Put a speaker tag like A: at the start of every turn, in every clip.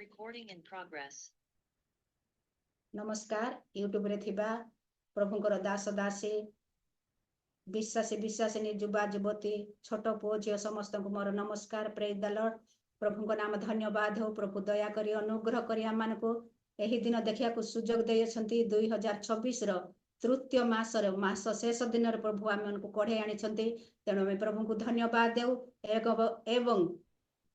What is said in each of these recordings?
A: Recording in progress.
B: नमस्कार YouTube रे थिबा प्रभुंकर दास दासी विश्वासी विश्वासिनी युवा युवती छोट पुओ झियो समस्त को मोर नमस्कार। Praise the Lord. प्रभु को नाम धन्यवाद हो। प्रभु दया करी अनुग्रह करी आम मानक एही दिन देखिया को सुजोग देयछंती 2026 रो तृतीय मास शेष दिन प्रभु आम मानक कढ़े आनी तेणु आम प्रभु को धन्यवाद देउ एवं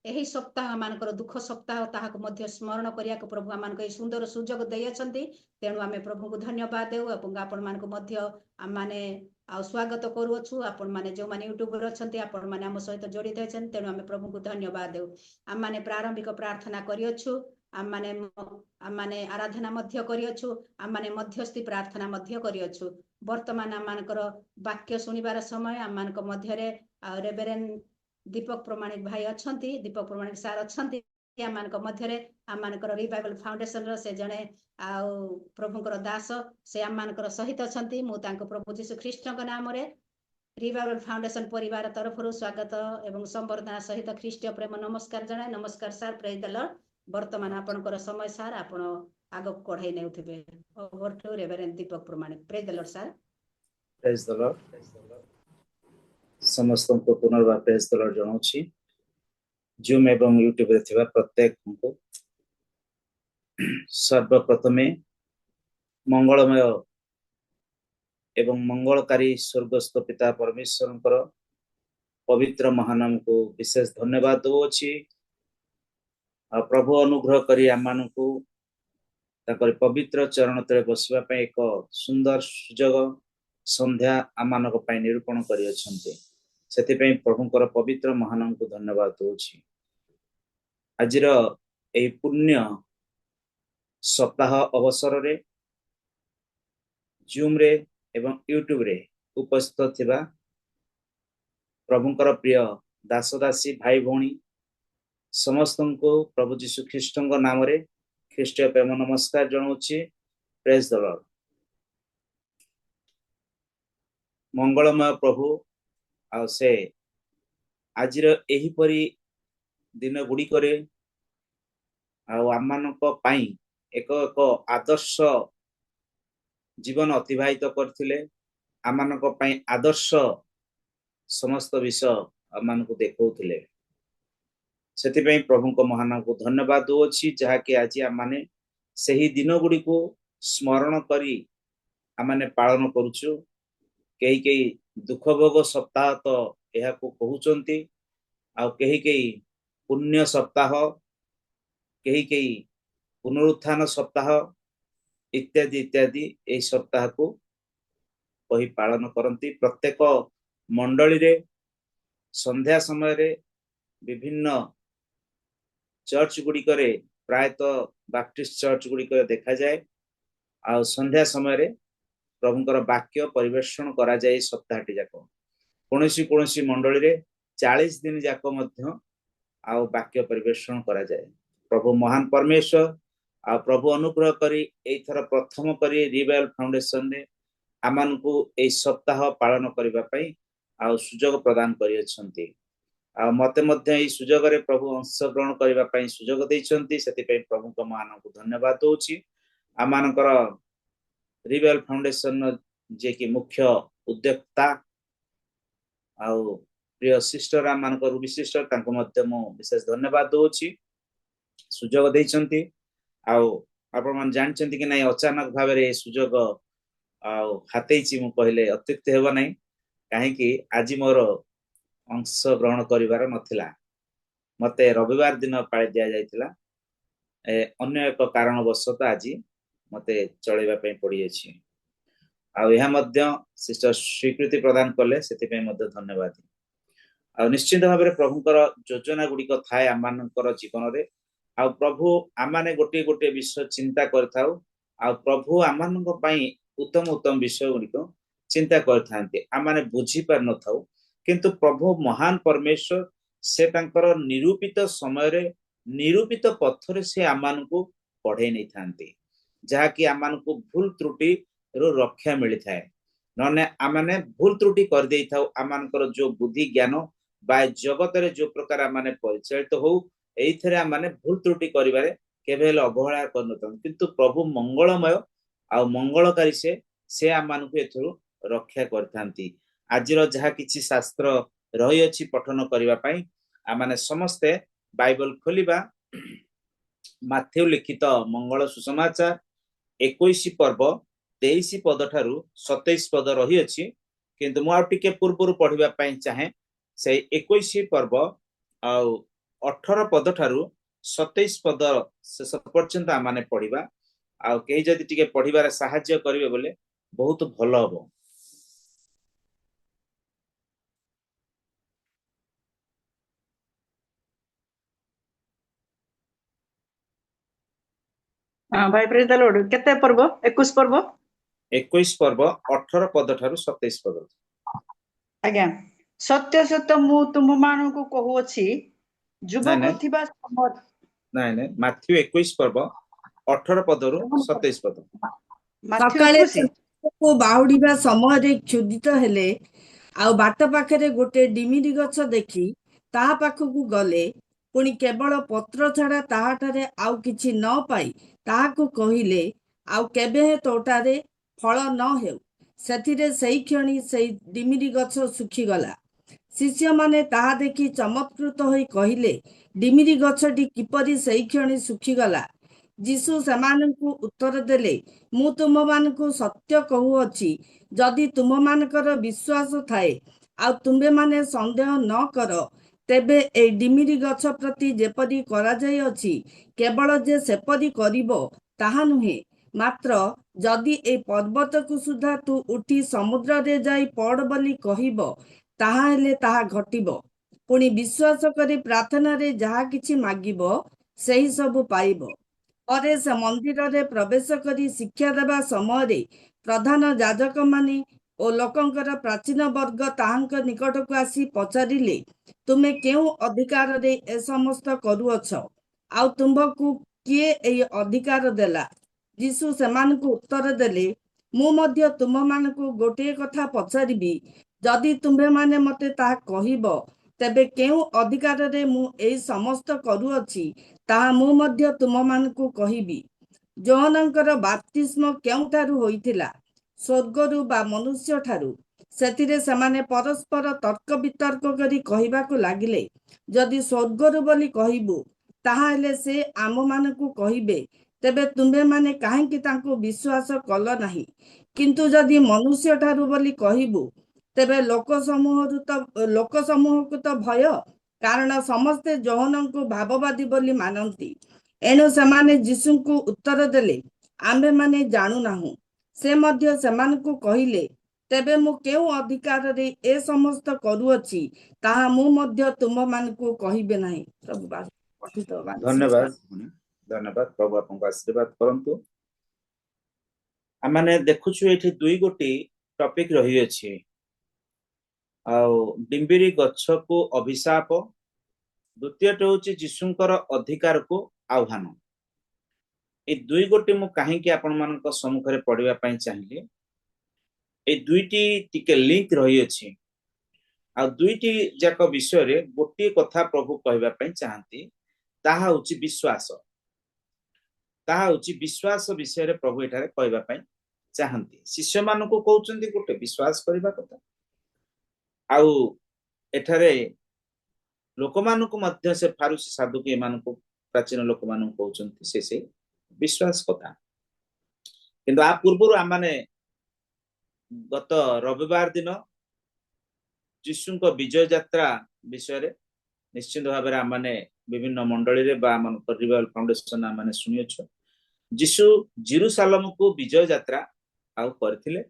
B: एही सप्ताह मानकर दुख सप्ताह ताहाको मध्य स्मरण करिया को प्रभु आम मानक सुंदर सुजोग देयछंती तेणु आम प्रभु को धन्यवाद देउ एवं आपण मानक मध्य आम माने आ स्वागत करूछु। आपण माने जो माने यूट्यूब रे अछंती आपण माने हम सहित जड़ित होछन तेणु आम प्रभु को धन्यवाद देउ। आम माने प्रारंभिक प्रार्थना करियछु। आम माने आराधना मध्य करियछु। आम माने मध्यस्थी प्रार्थना मध्य करियछु। वर्तमान आम मानकर वाक्य सुनिबार समय आम मानक मध्य रे रेवरेंड दीपक प्रमाणिक भाई अछंती। दीपक प्रमाणिक सार अछंती आम मानक मध्य रे आम मानकर रिवाइवल फाउंडेशन रो से जने आ प्रभुंकर दास से आम मानकर सहित अछंती। मु तांको प्रभु यीशु ख्रीष्ट को नाम रे रिवाइवल फाउंडेशन परिवार तरफ स्वागत एवं संबर्धना सहित ख्रीष्टीय प्रेम नमस्कार जनाए। नमस्कार सार। Praise the Lord. वर्तमान आपनकर समय सार आपण आगो कढ़ाई नेउथिबे। ओवर टू रेवरेंड दीपक प्रमाणिक। प्रेज द लॉर्ड सार।
C: Praise the Lord. समस्त को पुनर्बार प्रेज द लॉर्ड जनाउछि। जूम एवं यूट्यूब रे थिबा प्रत्येक को सर्वप्रथमे मंगलमय एवं मंगलकारी स्वर्गस्थ पिता परमेश्वर पवित्र महानाम को विशेष धन्यवाद दउछि। आ प्रभु अनुग्रह करी आम को ताकर पवित्र चरण तले बसवा पे एक सुंदर सुजोग संध्या आम निरूपण करियछन्ते। सेति पे प्रभुंकर पवित्र महानाम को धन्यवाद दउछि। आजिर एही पुण्य सप्ताह अवसर रे जूम रे एवं यूट्यूब रे उपस्थित थिबा प्रभुंकर प्रिय दास दासी भाई भौणी समस्त को प्रभु यीशु ख्रीष्ट नाम रे ख्रीष्टीय प्रेम नमस्कार जनाउछि। Praise the Lord. मंगलमय प्रभु आ से आजिर एही परी दिन गुडी करे आमानक पाई एक आदर्श जीवन अतिबाहित करथिले। आमानक पाई आदर्श समस्त विषय आमानक देखौथिले। सेति पे प्रभु को महानाम को धन्यवाद दउछि जहा कि आज आमाने सही दिन गुडी को स्मरण करी आमाने पालन करूछु। कई कई दुख भोग सप्ताह तो यह को कहउचंती आ कई पुण्य सप्ताह कई पुनरुत्थान सप्ताह इत्यादि इत्यादि ए सप्ताह को कही पालन करती। प्रत्येक मंडली रे संध्या समय रे विभिन्न चर्च गुडी करे प्रायतः बैप्टिस्ट चर्च गुडी करे देखा जाए आ संध्या समय रे प्रभुंकर वाक्य परिवेषण करा जाए। सप्ताहटी जाक कोनोसी मंडली रे 40 दिन जाक मध्य आ वाक्य परिवेषण करा जाए। प्रभु महान परमेश्वर आ प्रभु अनुग्रह करी एथर प्रथम करी रिवाइवल फाउंडेशन ने आमान को ए सप्ताह पालन करिबा पई आ सुजोग प्रदान करियछंती। आ मते मध्य ए सुजोग रे प्रभु अंश ग्रहण करिबा पई सुजोग दैछंती। सेति पई प्रभु को मान को धन्यवाद दउछि। आमानकर रिवाइवल फाउंडेशन जे कि मुख्य उद्योक्ता आ प्रिय सिस्टर आमानकर रूबी सिस्टर तांको मध्य मो विशेष धन्यवाद दउछि। सुजोग दैछंती आ आपण मन जानचंती कि नै अचानक भाव रे सुजोग आ हातेछि मु कहले अत्युक्त हेबो नै काहे कि आज मोर अंश ग्रहण करिवार नथिला। मते रविवार दिन पाळी दिया जायतिला। अन्य एक कारणवशत आज मते चलेबा पई पड़ी अछि आ यह मध्य सिस्टर स्वीकृति प्रदान कले सेति पई मध्य धन्यवाद। आ निश्चित भाव रे प्रभुकर योजना गुडी को थाए आमानकर जीवन रे आ प्रभु आमाने गोटे गोटे विषय चिंता करथाउ आ प्रभु आमानक पई उत्तम उत्तम विषय गुडी को चिंता करथांते। आमाने बुझी पार न थाउ किंतु प्रभु महान परमेश्वर से तांकर निरूपित समय रे निरूपित पथ रे से आमान को पढ़े नै थांते जहा कि आमान को भूल त्रुटि रो रक्षा मिली थाए। नने आमाने भूल त्रुटि कर देई थाउ। आमानकर जो बुद्धि ज्ञान बा जगत रे जो प्रकार आमाने परिचालित हो एइथरे आमाने भूल त्रुटि करिवारे केबे हेले अवहेला करनथन किंतु प्रभु मंगलमय आ मंगलकारी से आम मानक एथुरु रक्षा करथांती आजिर जहा किछि शास्त्र रही अछि पठन करिवा पई आ माने समस्ते बाइबल खोलिबा माथ्यू लिखित मंगल सुसमाचार 21 पर्व 23 पद ठारू 27 पद रही अछि किंतु मु आ टिके पूर्वरु पढिबा पई चाहे से 21 पर्व आ 18 पद ठारू 27 पद शेष पर्यंत आमाने पढिबा आ केही जदि टिके पढिबार सहाय्य करिवे बोले बहुत भलो हबो।
A: हाँ भाई प्रेज द लॉर्ड केते पर्व 21 पर्व
C: 21 पर्व 18 पद ठारू 27 पद
A: आज्ञा सत्य सत्य मु तुम मानकु कहूअछि
C: नाइ
A: युवक
C: नाइ
A: थिबा समय
C: नाइ नाइ माथ्यू 21 पर्व 18 पदरु 27 पद
A: माथ्यू
D: सकाळे
A: 21
D: को बाहुडिबा समयरे क्षुदित हेले आउ बाट पाखरे गोटे डिमिरी गछ देखि ताहा पाखकु गले पुणी केवल पत्र छाड़ा ताहाठारे आउ किछि न पाई ताहाकु कहिले आउ केबे तोटारे फल न हेउ सेथिरे सेई क्षणी सेई डिमिरी गछ सुखिगला। शिष्य माने ताहा देखि चमत्कृत होई कहिले डिमिरी गछटी किपरि सेई क्षणी सुखिगला। यीशु सेमानंकु उत्तर देले मु तुममानंकु सत्य कहूअछि जदि तुममानकर विश्वास थाए आउ तुम्बे माने संदेह न कर तेबे ए डिमिरी गछ प्रति जेपरि कराଯାई अछि केवल जे सेपरि करिबो ताहा नुहे मात्र जदि ए पर्वतकु सुधा तू उठी समुद्र रे जाई पड़ बोली कहिबो ताहा हेले ताहा घटिबो। पुणी विश्वास करी प्रार्थना रे जहा किछि मागिबो सेही सब पाइबो। परे से मंदिर रे प्रवेश करी शिक्षा देवा समय प्रधान याजक माने ओ लोकंकर प्राचीन वर्ग ताहांक निकट को आसी पचारिले तुमे केउ अधिकार रे ए समस्त करूअछ आउ तुमको किए ए अधिकार देला। यीशु सेमानकु उत्तर देले मु मध्य तुम मानकु गोटे कथा पचारिबी जदि तुम्भे माने मते ताहा कहिबो तेबे केउ अधिकार रे मु ए समस्त करूअछि ताहा मु मध्य तुम मानकु कहिबी। जोहनंकर बाप्तिस्म केउठारु होइथिला स्वर्गरु बा मनुष्य ठारु सेथिरे समाने परस्पर तर्क वितर्क करी कहिबाकु लागिले जदि स्वर्गरु बोली कहिबु ताहा हेले से आम मानकु कहिबे तेबे तुम्भे माने काहेकि तांको विश्वास कल नाही किंतु जदि मनुष्य ठारु बोली कहिबु तेबे लोक समूहकु तो भय कारण समस्ते जोहनंकु भाववादी बोली मानंती। एणु सेमाने यीशुंकु उत्तर देले आम्भे माने जानु नाहु। से मध्य सेमानकु कहिले तेबे मु केउ अधिकार रे ए समस्त करूअछि ताहा मु मध्य तुम मानकु कहिबे नाही। प्रभु पठित
C: धन्यवाद धन्यवाद प्रभु आपको आशीर्वाद करंतु आमाने देखुछु एठी दुई गोटी टॉपिक रही अछि आउ डिम्बिरी गच्छ को अभिशाप द्वितीय होची यीशुंकर अधिकार को आह्वान ए दुई गोटी मु काहे कि आपण मानक सम्मुख रे पढिबा पई चाहिए ए दुईटी टिके लिंक रही अछि आ दुईटी जाक विषय रे गोटी कथा प्रभु कहबा पई चाहंती ताहा होची विश्वास विषय रे प्रभु एठारे कहबा पई चाहंती शिष्य मानको कहउचंती गोटे विश्वास करबा कथा आउ एठारे लोक मानको मध्य से फारूसी साधुकी मानको प्राचीन लोक मानको कहउचंती से विश्वास कथा किंतु आ पूर्वरु आमाने गत रविवार दिन यीशुंको विजय यात्रा विषय रे निश्चित भाव आमाने विभिन्न मंडली रे बा मन रिवाइवल फाउंडेशन आमाने सुनियछु यीशु जेरूशलेम को विजय यात्रा आउ करथिले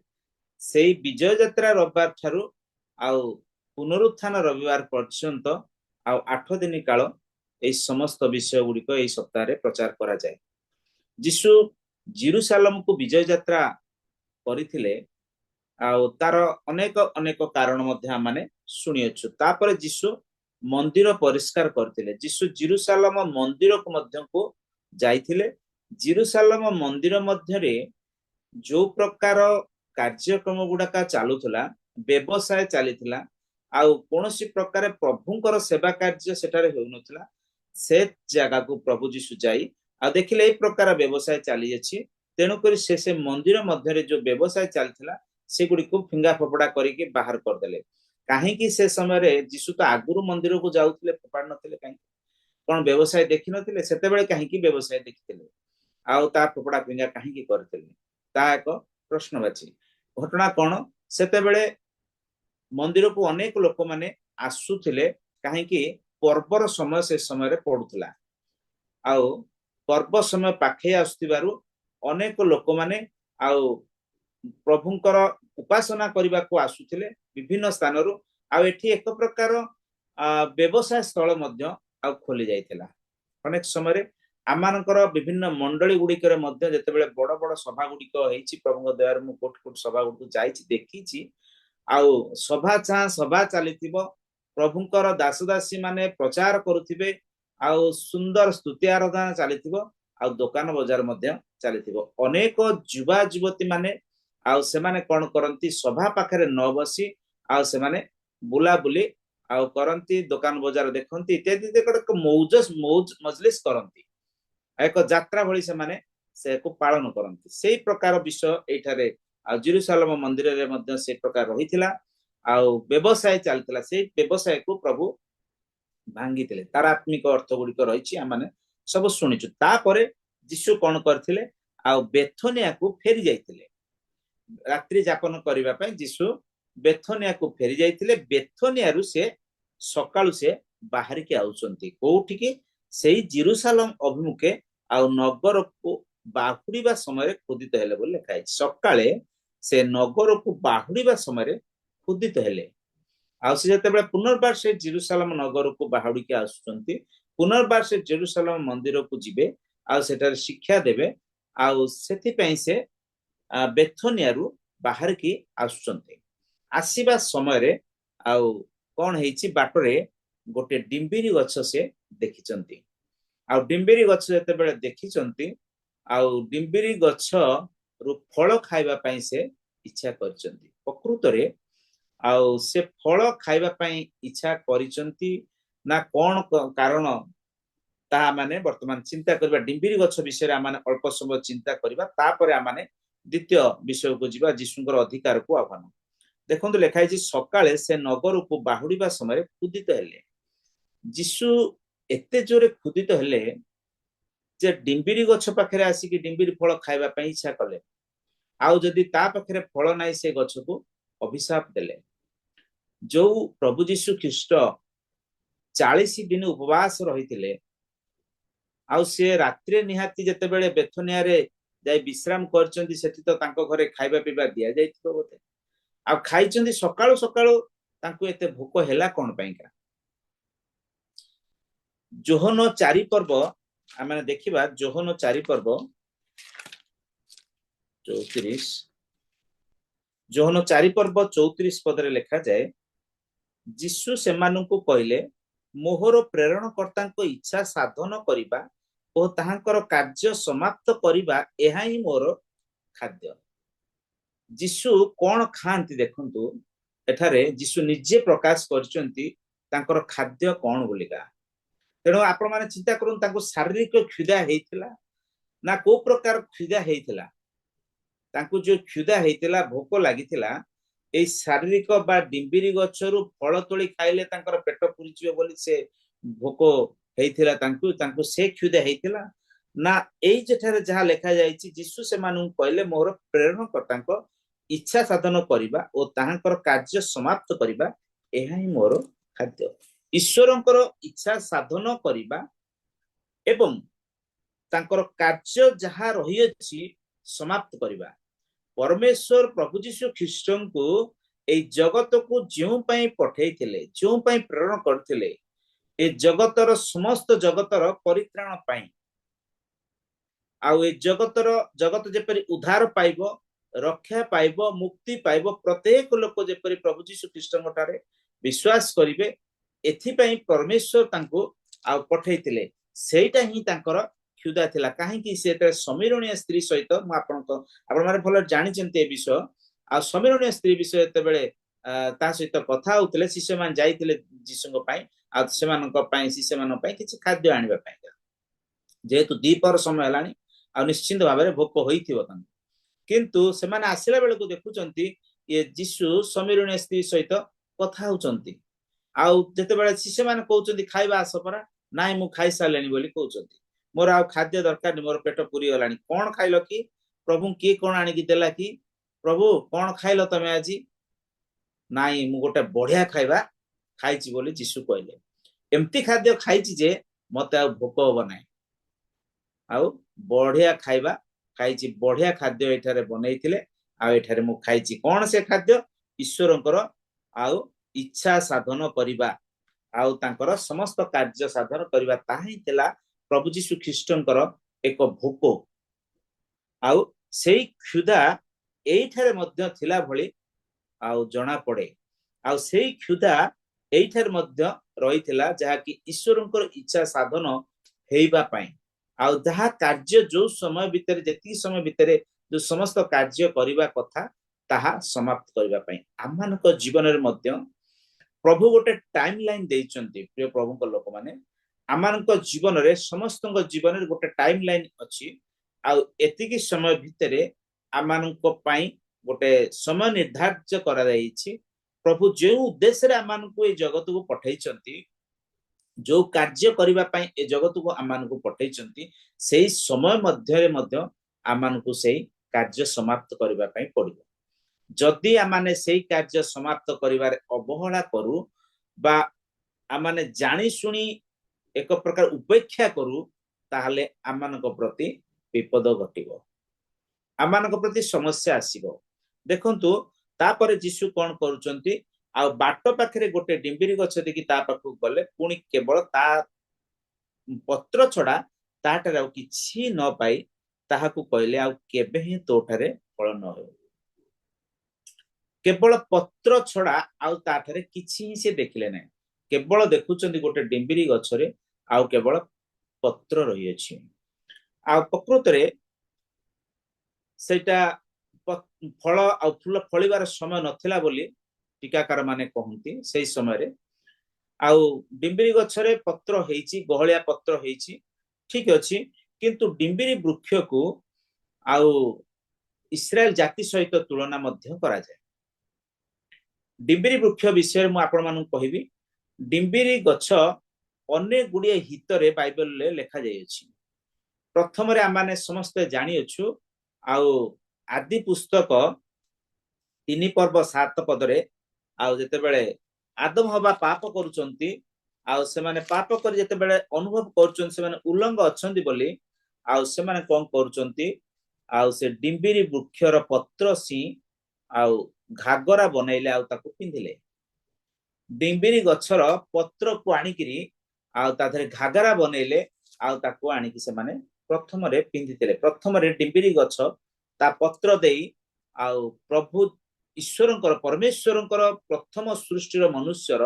C: सेही विजय यात्रा रविवार ठारू आउ पुनरुत्थान रविवार पर्यंत आउ 8 दिन काल ए समस्त विषय गुड़िक ए सप्ताह रे प्रचार करा जाय। यीशु जेरूशलेम को विजय यात्रा करथिले आउ तार अनेक अनेक कारण मध्य माने सुनियछु तापर यीशु मंदिर परिष्कार करथिले यीशु जेरूशलेम मंदिर को मध्य को जाइथिले जेरूशलेम मंदिर मध्य रे जो प्रकार कार्यक्रम गुड़ाका चालुथला व्यवसाय चलीथिला आउ कोनोसी प्रकार प्रभुंकर सेवा कार्य सेटारे हेउनथला से जगह को प्रभु यीशु जाई आ देखिले ए प्रकार व्यवसाय चली अछि तेणुकरी से मंदिर मध्य जो व्यवसाय चलता से गुड़ी को फिंगा फोपड़ा करके बाहर करदे कहीं से समय जीशु तो आगुरी मंदिर को जाऊे फोपाड़ नथिले कहीं कौन व्यवसाय देखी नथिले सेतेबेले कहीं व्यवसाय देखिथिले आउ ता फोपड़ा फिंगा कहीं करथिले ता एक प्रश्नवाची घटना कौन सेतेबेले मंदिर को अनेक लोक माने आसुथिले कहीं पर्वर समय से समय पड़ुला आउ पर्व समय पाखे आसुथिबारु अनेक लोक माने आउ प्रभुंकर उपासना करने को आसुथिले विभिन्न स्थान एठी एक प्रकार व्यवसाय स्थल मध्य आउ खोली जाइथिला अनेक समय आमानकर विभिन्न मंडली गुड़िकर मध्य जेतेबेले बड़ बड़ सभा गुड़िक होईछि प्रभुଙ୍କ दयार मु कोट कोट सभा गुड़िक जाइछि देखिछि आउ सभा चाह सभा चलीथिबो प्रभुंकर दासदासी माने प्रचार करुथिबे आउ सुंदर स्तुति आराधना चलीथिबो आउ दुकान बाजार मध्य चलीथिबो अनेक युवा युवती माने आउ से माने कोन करंती सभा पाखरे न बसी आउ से माने बुला बुली आउ करंती दुकान बाजार देखंती इत्यादि एक मौज मजलिस करंती एक यात्रा भली से माने से को पालन करंती सेही प्रकार विषय एठारे आ जेरूशलेम मंदिर रे मध्य से प्रकार रहिथिला आउ व्यवसाय चलतिला से व्यवसाय को प्रभु भांगितिले तार आत्मिक अर्थ गुड़िक रही आम सब शुणिचु तापरे जीशु कौन करथिले आउ बेथनिया को फेरी जाइतिले रात्रि जापन करबा पय जीशु बेथनिया को फेरी जाइतिले बेथनिया रु से सकाळु से बाहर के आउचंती कोठी के सेही जेरूशलेम अभिमुखे आउ नगर को बाहुड़ीबा समय खुदित हेले बोल लिखा है सकाळे से नगर को बाहुड़ीबा समय खुदित हेले आउ से जतेबेले पुनर्बार से जेरूशलेम नगर को बाहुड़ी के आसुचंती पुनर्बार से जेरूशलेम मंदिर को जिबे आउ सेटार शिक्षा देबे आउ सेति पई से बेथनिया रु बाहर की आसुचंती आसीबा समय रे आउ कोन हेछि बाटरे गोटे डिम्बिरी गछ से देखिचंती आउ डिम्बिरी गछ जतेबेले देखिचंती आउ डिम्बिरी गछ रु फल खाइबा पई से इच्छा करचंती प्रकृत रे आउ से फल खाइबा पई इच्छा करिचंती ना कोन कारण ता माने वर्तमान चिंता करबा डिम्बिरी गछ विषय माने अल्प समय चिंता करबा तापरे आमाने द्वितीय विषय को जीवा जीशुंकर अधिकार को आह्वान देखंतु लेखा है सकाळे से नगर को बाहुड़ीबा समय खुदित हेले जीशु एते जोरे खुदित हेले जे डिम्बिरी गछ पाखरे आसिकी डिम्बिरी फल खाइबा पई इच्छा कले आउ जदि ता पाखरे फल नाही से गछ को अभिशाप देले जो प्रभु जीशु ख्रीस्ट 40 दिन उपवास रहिथिले आउ से रात्रि निहाती जतेबेले बेथनिया रे जाई विश्राम करचंदी सेठी तो तांको घरे खाइबा पीबा दिया जाइथिबो बोते आ खाइचंदी सकाळो सकाळो तांको एते भोक हेला कोन पई का जोहन 4 पर्व आमे देखिबा जोहन 4 पर्व 34 जोहन 4 पर्व 34 पद रे लिखा जाए जीशु सेमानंकु कहले मोहर प्रेरणकर्ता को इच्छा साधन करिबा ओ ताहांकर कार्य समाप्त करिबा एहा ही मोर खाद्य जीशु कोन खांती देखंतु एठारे जीशु निजे प्रकाश करचंती तांकर खाद्य कोन बोलिका तेणु आपण माने चिंता करन तांको शारीरिक क्षुधा हेइतिला ना को प्रकार क्षुधा हेइतिला तांको जो क्षुधा हेइतिला भोक लागितिला ए शारीरिक बा डिम्बिरी गछरु फल तोली खाइले तांकर पेट पुरी जिवे बोली से भोक हेइतिला तांको से क्षुधा हेइतिला ना एई जेठारे जहा लेखा जायछि जीशु से मानु कहले मोर प्रेरणकर्तांको इच्छा साधन करिबा ओ ताहांकर कार्य समाप्त करिबा एहा ही मोर खाद्य ईश्वरंकर इच्छा साधन करिबा एवं तांकर कार्य जहा रही अछि समाप्त करिबा परमेश्वर प्रभु जीशु ख्रीस्ट को ए जगत को जो पई पठेइथिले जो पई प्रेरण करथिले ए जगतर समस्त जगतर परित्राण पई आउ ए जगत जेपरि उद्धार पाइबो रक्षा पाइबो मुक्ति पाइबो प्रत्येक लोक जेपरि प्रभु जीशु ख्रीस्ट ठारे विश्वास करिवे एथि पई परमेश्वर तांको आ पठेइथिले सेटा ही तांकर क्षुधा थिला काहे कि से समीरणीय स्त्री सहित म आपण माने भल जानि चंते विषय आ समीरणीय स्त्री विषय ते बेले ता सहित कथा होतले शिष्य मान जाइथिले जीशुंग पई आ सेमानक पई शिष्य मान पई किछि खाद्य आनिबा पई ଯେହେତୁ ଦ୍ୱିପହର ସମୟ ହେଲାଣି ଆଉ ନିଶ୍ଚିନ୍ତ ଭାବରେ ଭୋକ ହୋଇଥିବ ତାଙ୍କୁ। କିନ୍ତୁ ସେମାନେ ଆସିଲା ବେଳକୁ ଦେଖୁଛନ୍ତି ଇଏ ଯୀଶୁ ସମୀରଣୀ ସ୍ତ୍ରୀ ସହିତ କଥା ହଉଛନ୍ତି। ଆଉ ଯେତେବେଳେ ଶିଷ୍ୟମାନେ କହୁଛନ୍ତି ଖାଇବା ଆସ ପରା, ନାଇଁ ମୁଁ ଖାଇସାରିଲେଣି ବୋଲି କହୁଛନ୍ତି, ମୋର ଆଉ ଖାଦ୍ୟ ଦରକାର ନାହିଁ, ମୋର ପେଟ ପୁରି ଗଲାଣି। କଣ ଖାଇଲ କି? ପ୍ରଭୁ କିଏ କଣ ଆଣିକି ଦେଲା କି? ପ୍ରଭୁ କଣ ଖାଇଲ ତମେ ଆଜି? ନାଇଁ ମୁଁ ଗୋଟେ ବଢିଆ ଖାଇବା ଖାଇଛି ବୋଲି ଯୀଶୁ କହିଲେ। ଏମିତି ଖାଦ୍ୟ ଖାଇଛି ଯେ ମତେ ଆଉ ଭୋକ ହବ ନାହିଁ। ଆଉ ବଢିଆ ଖାଇବା ଖାଇଛି, ବଢିଆ ଖାଦ୍ୟ ଏଠାରେ ବନେଇଥିଲେ ଆଉ ଏଠାରେ ମୁଁ ଖାଇଛି। କଣ ସେ ଖାଦ୍ୟ? ଈଶ୍ୱରଙ୍କର ଆଉ ଇଚ୍ଛା ସାଧନ କରିବା ଆଉ ତାଙ୍କର ସମସ୍ତ କାର୍ଯ୍ୟ ସାଧନ କରିବା, ତାହା ହିଁ ଥିଲା ପ୍ରଭୁ ଯୀଶୁ ଖ୍ରୀଷ୍ଟଙ୍କର ଏକ ଭୋକ। ଆଉ ସେଇ କ୍ଷୁଧା ଏଇଠାରେ ମଧ୍ୟ ଥିଲା ଭଳି ଆଉ ଜଣା ପଡେ। ଆଉ ସେଇ କ୍ଷୁଧା ଏଇଠାରେ ମଧ୍ୟ ରହିଥିଲା, ଯାହାକି ଈଶ୍ୱରଙ୍କର ଇଚ୍ଛା ସାଧନ ହେଇବା ପାଇଁ। ଆଉ ଯାହା କାର୍ଯ୍ୟ ଯୋଉ ସମୟ ଭିତରେ, ଯେତିକି ସମୟ ଭିତରେ ଯୋଉ ସମସ୍ତ କାର୍ଯ୍ୟ କରିବା କଥା ତାହା ସମାପ୍ତ କରିବା ପାଇଁ। ଆମମାନଙ୍କ ଜୀବନରେ ମଧ୍ୟ ପ୍ରଭୁ ଗୋଟେ ଟାଇମ ଲାଇନ ଦେଇଛନ୍ତି। ପ୍ରିୟ ପ୍ରଭୁଙ୍କ ଲୋକମାନେ, ଆମମାନଙ୍କ ଜୀବନରେ ସମସ୍ତଙ୍କ ଜୀବନରେ ଗୋଟେ ଟାଇମ ଲାଇନ ଅଛି। ଆଉ ଏତିକି ସମୟ ଭିତରେ ଆମମାନଙ୍କ ପାଇଁ ଗୋଟେ ସମୟ ନିର୍ଦ୍ଧାର୍ଯ୍ୟ କରାଯାଇଛି। ପ୍ରଭୁ ଯେଉଁ ଉଦ୍ଦେଶ୍ୟରେ ଆମମାନଙ୍କୁ ଏଇ ଜଗତକୁ ପଠେଇଛନ୍ତି, ଯୋଉ କାର୍ଯ୍ୟ କରିବା ପାଇଁ ଏ ଜଗତକୁ ଆମମାନଙ୍କୁ ପଠେଇଛନ୍ତି, ସେଇ ସମୟ ମଧ୍ୟରେ ମଧ୍ୟ ଆମମାନଙ୍କୁ ସେଇ କାର୍ଯ୍ୟ ସମାପ୍ତ କରିବା ପାଇଁ ପଡିବ। ଯଦି ଆମମାନେ ସେଇ କାର୍ଯ୍ୟ ସମାପ୍ତ କରିବାରେ ଅବହେଳା କରୁ ବା ଆମମାନେ ଜାଣି ଶୁଣି ଏକ ପ୍ରକାର ଉପେକ୍ଷା କରୁ, ତାହେଲେ ଆମମାନଙ୍କ ପ୍ରତି ବିପଦ ଘଟିବ, ଆମମାନଙ୍କ ପ୍ରତି ସମସ୍ୟା ଆସିବ। ଦେଖନ୍ତୁ ତାପରେ ଯୀଶୁ କଣ କରୁଛନ୍ତି? ଆଉ ବାଟ ପାଖରେ ଗୋଟେ ଡିମ୍ବିରି ଗଛ ଦେଖି ତା ପାଖକୁ ଗଲେ, ପୁଣି କେବଳ ତା ପତ୍ର ଛଡା ତାଠାରେ ଆଉ କିଛି ନ ପାଇ ତାହାକୁ କହିଲେ, ଆଉ କେବେ ହିଁ ତୋଠାରେ ଫଳ ନ ହେଉ। କେବଳ ପତ୍ର ଛଡା ଆଉ ତାଠାରେ କିଛି ହିଁ ସେ ଦେଖିଲେ ନାହିଁ। କେବଳ ଦେଖୁଛନ୍ତି ଗୋଟେ ଡିମ୍ବିରି ଗଛରେ ଆଉ କେବଳ ପତ୍ର ରହିଅଛି। ଆଉ ପ୍ରକୃତରେ ସେଇଟା ଫଳ ଆଉ ଫୁଲ ଫଳିବାର ସମୟ ନଥିଲା ବୋଲି ଟୀକାକାର ମାନେ କହନ୍ତି। ସେଇ ସମୟରେ ଆଉ ଡିମ୍ବିରି ଗଛରେ ପତ୍ର ହେଇଛି, ଗହଳିଆ ପତ୍ର ହେଇଛି, ଠିକ ଅଛି। କିନ୍ତୁ ଡିମ୍ବିରି ବୃକ୍ଷକୁ ଆଉ ଇସ୍ରାଏଲ ଜାତି ସହିତ ତୁଳନା ମଧ୍ୟ କରାଯାଏ। ଡିମ୍ବିରି ବୃକ୍ଷ ବିଷୟରେ ମୁଁ ଆପଣମାନଙ୍କୁ କହିବି। ଡିମ୍ବିରି ଗଛ ଅନେକ ଗୁଡିଏ ହିତରେ ବାଇବେଲରେ ଲେଖାଯାଇଅଛି। ପ୍ରଥମରେ ଆମେ ସମସ୍ତେ ଜାଣିଅଛୁ, ଆଉ ଆଦି ପୁସ୍ତକ 3 ପର୍ବ 7 ପଦରେ, ଆଉ ଯେତେବେଳେ ଆଦମ ହବା ପାପ କରୁଛନ୍ତି, ଆଉ ସେମାନେ ପାପ କରି ଯେତେବେଳେ ଅନୁଭବ କରୁଛନ୍ତି ସେମାନେ ଉଲଙ୍ଗ ଅଛନ୍ତି ବୋଲି, ଆଉ ସେମାନେ କଣ କରୁଛନ୍ତି? ଆଉ ସେ ଡିମ୍ବିରି ବୃକ୍ଷର ପତ୍ର ସି ଆଉ ଘାଗରା ବନେଇଲେ ଆଉ ତାକୁ ପିନ୍ଧିଲେ। ଡିମ୍ବିରି ଗଛର ପତ୍ରକୁ ଆଣିକିରି ଆଉ ତା ଦେହରେ ଘାଗରା ବନେଇଲେ ଆଉ ତାକୁ ଆଣିକି ସେମାନେ ପ୍ରଥମରେ ପିନ୍ଧିଥିଲେ। ପ୍ରଥମରେ ଡିମ୍ବିରି ଗଛ ତା ପତ୍ର ଦେଇ ଆଉ ପ୍ରଭୁ ଈଶ୍ୱରଙ୍କର, ପରମେଶ୍ୱରଙ୍କର ପ୍ରଥମ ସୃଷ୍ଟିର ମନୁଷ୍ୟର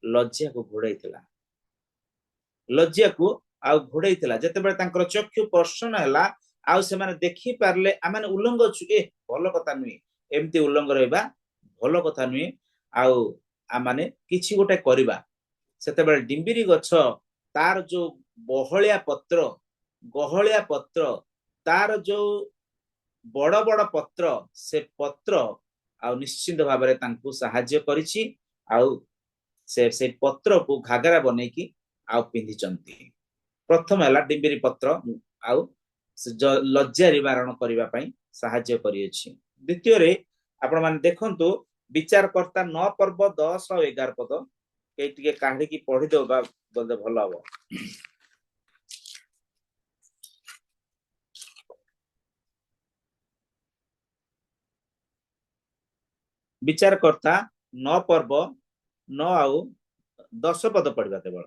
C: ଲଜ୍ଜାକୁ ଘୋଡେଇଥିଲା। ଲଜ୍ଜାକୁ ଆଉ ଘୋଡେଇଥିଲା। ଯେତେବେଳେ ତାଙ୍କର ଚକ୍ଷୁ ପ୍ରସନ୍ନ ହେଲା ଆଉ ସେମାନେ ଦେଖି ପାରିଲେ ଆମେ ଉଲଙ୍ଗ ଅଛୁ, ଭଲ କଥା ନୁହେଁ, ଏମିତି ଉଲଙ୍ଗ ରହିବା ଭଲ କଥା ନୁହେଁ, ଆଉ ଆମେ କିଛି ଗୋଟେ କରିବା। ସେତେବେଳେ ଡିମ୍ବିରି ଗଛ ତାର ଯୋଉ ଗହଳିଆ ପତ୍ର, ତାର ଯୋଉ ବଡ ବଡ ପତ୍ର, ସେ ପତ୍ର ଆଉ ନିଶ୍ଚିନ୍ତ ଭାବରେ ତାଙ୍କୁ ସାହାଯ୍ୟ କରିଛି। ଆଉ ସେ ପତ୍ରକୁ ଘାଗରା ବନେଇକି ଆଉ ପିନ୍ଧିଛନ୍ତି। ପ୍ରଥମ ହେଲା ଡିମ୍ବିରି ପତ୍ର ଆଉ ଲଜ୍ଜା ନିବାରଣ କରିବା ପାଇଁ ସାହାଯ୍ୟ କରିଅଛି। ଦ୍ୱିତୀୟରେ ଆପଣ ମାନେ ଦେଖନ୍ତୁ, ବିଚାରକର୍ତ୍ତା 9 ପର୍ବ 10 ଆଉ 11 ପଦ ଟିକେ କାଢିକି ପଢିଦବା ବୋଧେ ଭଲ ହବ। ବିଚାରକର୍ତ୍ତା 9 ପର୍ବ 9 ଆଉ 10 ପଦ ପଢିବା କେବଳ।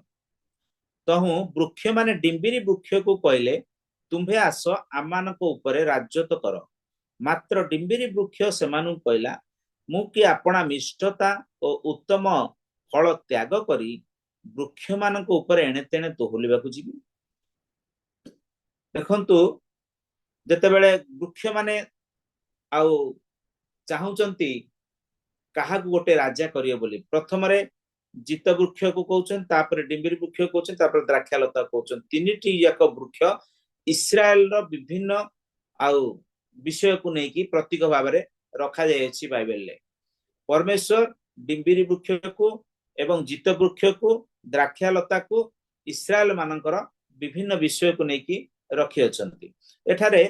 C: ତହୁଁ ବୃକ୍ଷ ମାନେ ଡିମ୍ବିରି ବୃକ୍ଷକୁ କହିଲେ, ତୁମ୍ଭେ ଆସ ଆମମାନଙ୍କ ଉପରେ ରାଜତ୍ୱ କର। ମାତ୍ର ଡିମ୍ବିରି ବୃକ୍ଷ ସେମାନଙ୍କୁ କହିଲା, ମୁଁ କି ଆପଣା ମିଷ୍ଟତା ଓ ଉତ୍ତମ ଫଳ ତ୍ୟାଗ କରି ବୃକ୍ଷ ମାନଙ୍କ ଉପରେ ଏଣେ ତେଣେ ଦୋହଲିବାକୁ ଯିବି। ଦେଖନ୍ତୁ, ଯେତେବେଳେ ବୃକ୍ଷ ମାନେ ଆଉ ଚାହୁଁଛନ୍ତି କାହାକୁ ଗୋଟେ ରାଜା କରିବ ବୋଲି, ପ୍ରଥମରେ जित वृक्ष को कहउछन तापर डिम्बिरी वृक्ष को कहउछन तापर द्राक्षालता कहउछन तीनिटी याक वृक्ष इस्राएल रो विभिन्न आउ विषय को नेकी प्रतीक भाव में रखा जायछि बाइबल ले परमेश्वर डिम्बिरी वृक्ष को एवं जित वृक्ष को द्राक्षालता को इस्राएल मानकर विभिन्न विषय को नेकी रखी अछंती एठारे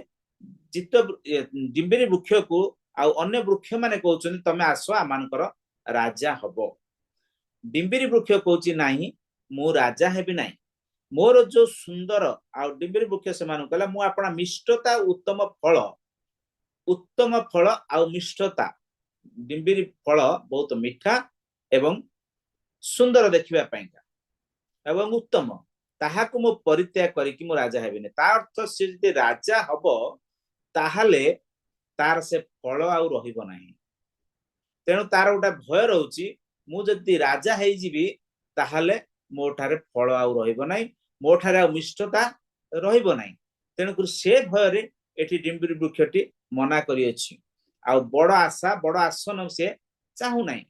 C: जित डिम्बिरी वृक्ष को आउ अन्य वृक्ष माने कहउछन तमे आसो आमानकर राजा हबो डिम्बिरी वृक्ष कहउछि नाही मु राजा हेबि नाही मोर जो सुंदर आ डिम्बिरी वृक्ष से मान कहला मु आपना मिष्टता उत्तम फल आ मिष्टता डिम्बिरी फल बहुत मीठा एवं सुंदर देखिबा पाइका एवं उत्तम ताहाकु मु परित्याग करिकि मु राजा हेबिने ता अर्थ से जदि राजा हबो ताहाले तार से फल आउ रहिबो नाही तेणु तार गोटा भय रहउछि मु जदि राजा हेइ जिबि ताहाले मोठारे फल आउ रहिबो नाही मोठारे आउ मिष्टता रहिबो नाही तेणु से भय रे एठी डिम्बिरी वृक्षटी मना करी अछि आ बड़ आशा बड़ आसन से चाहू नाही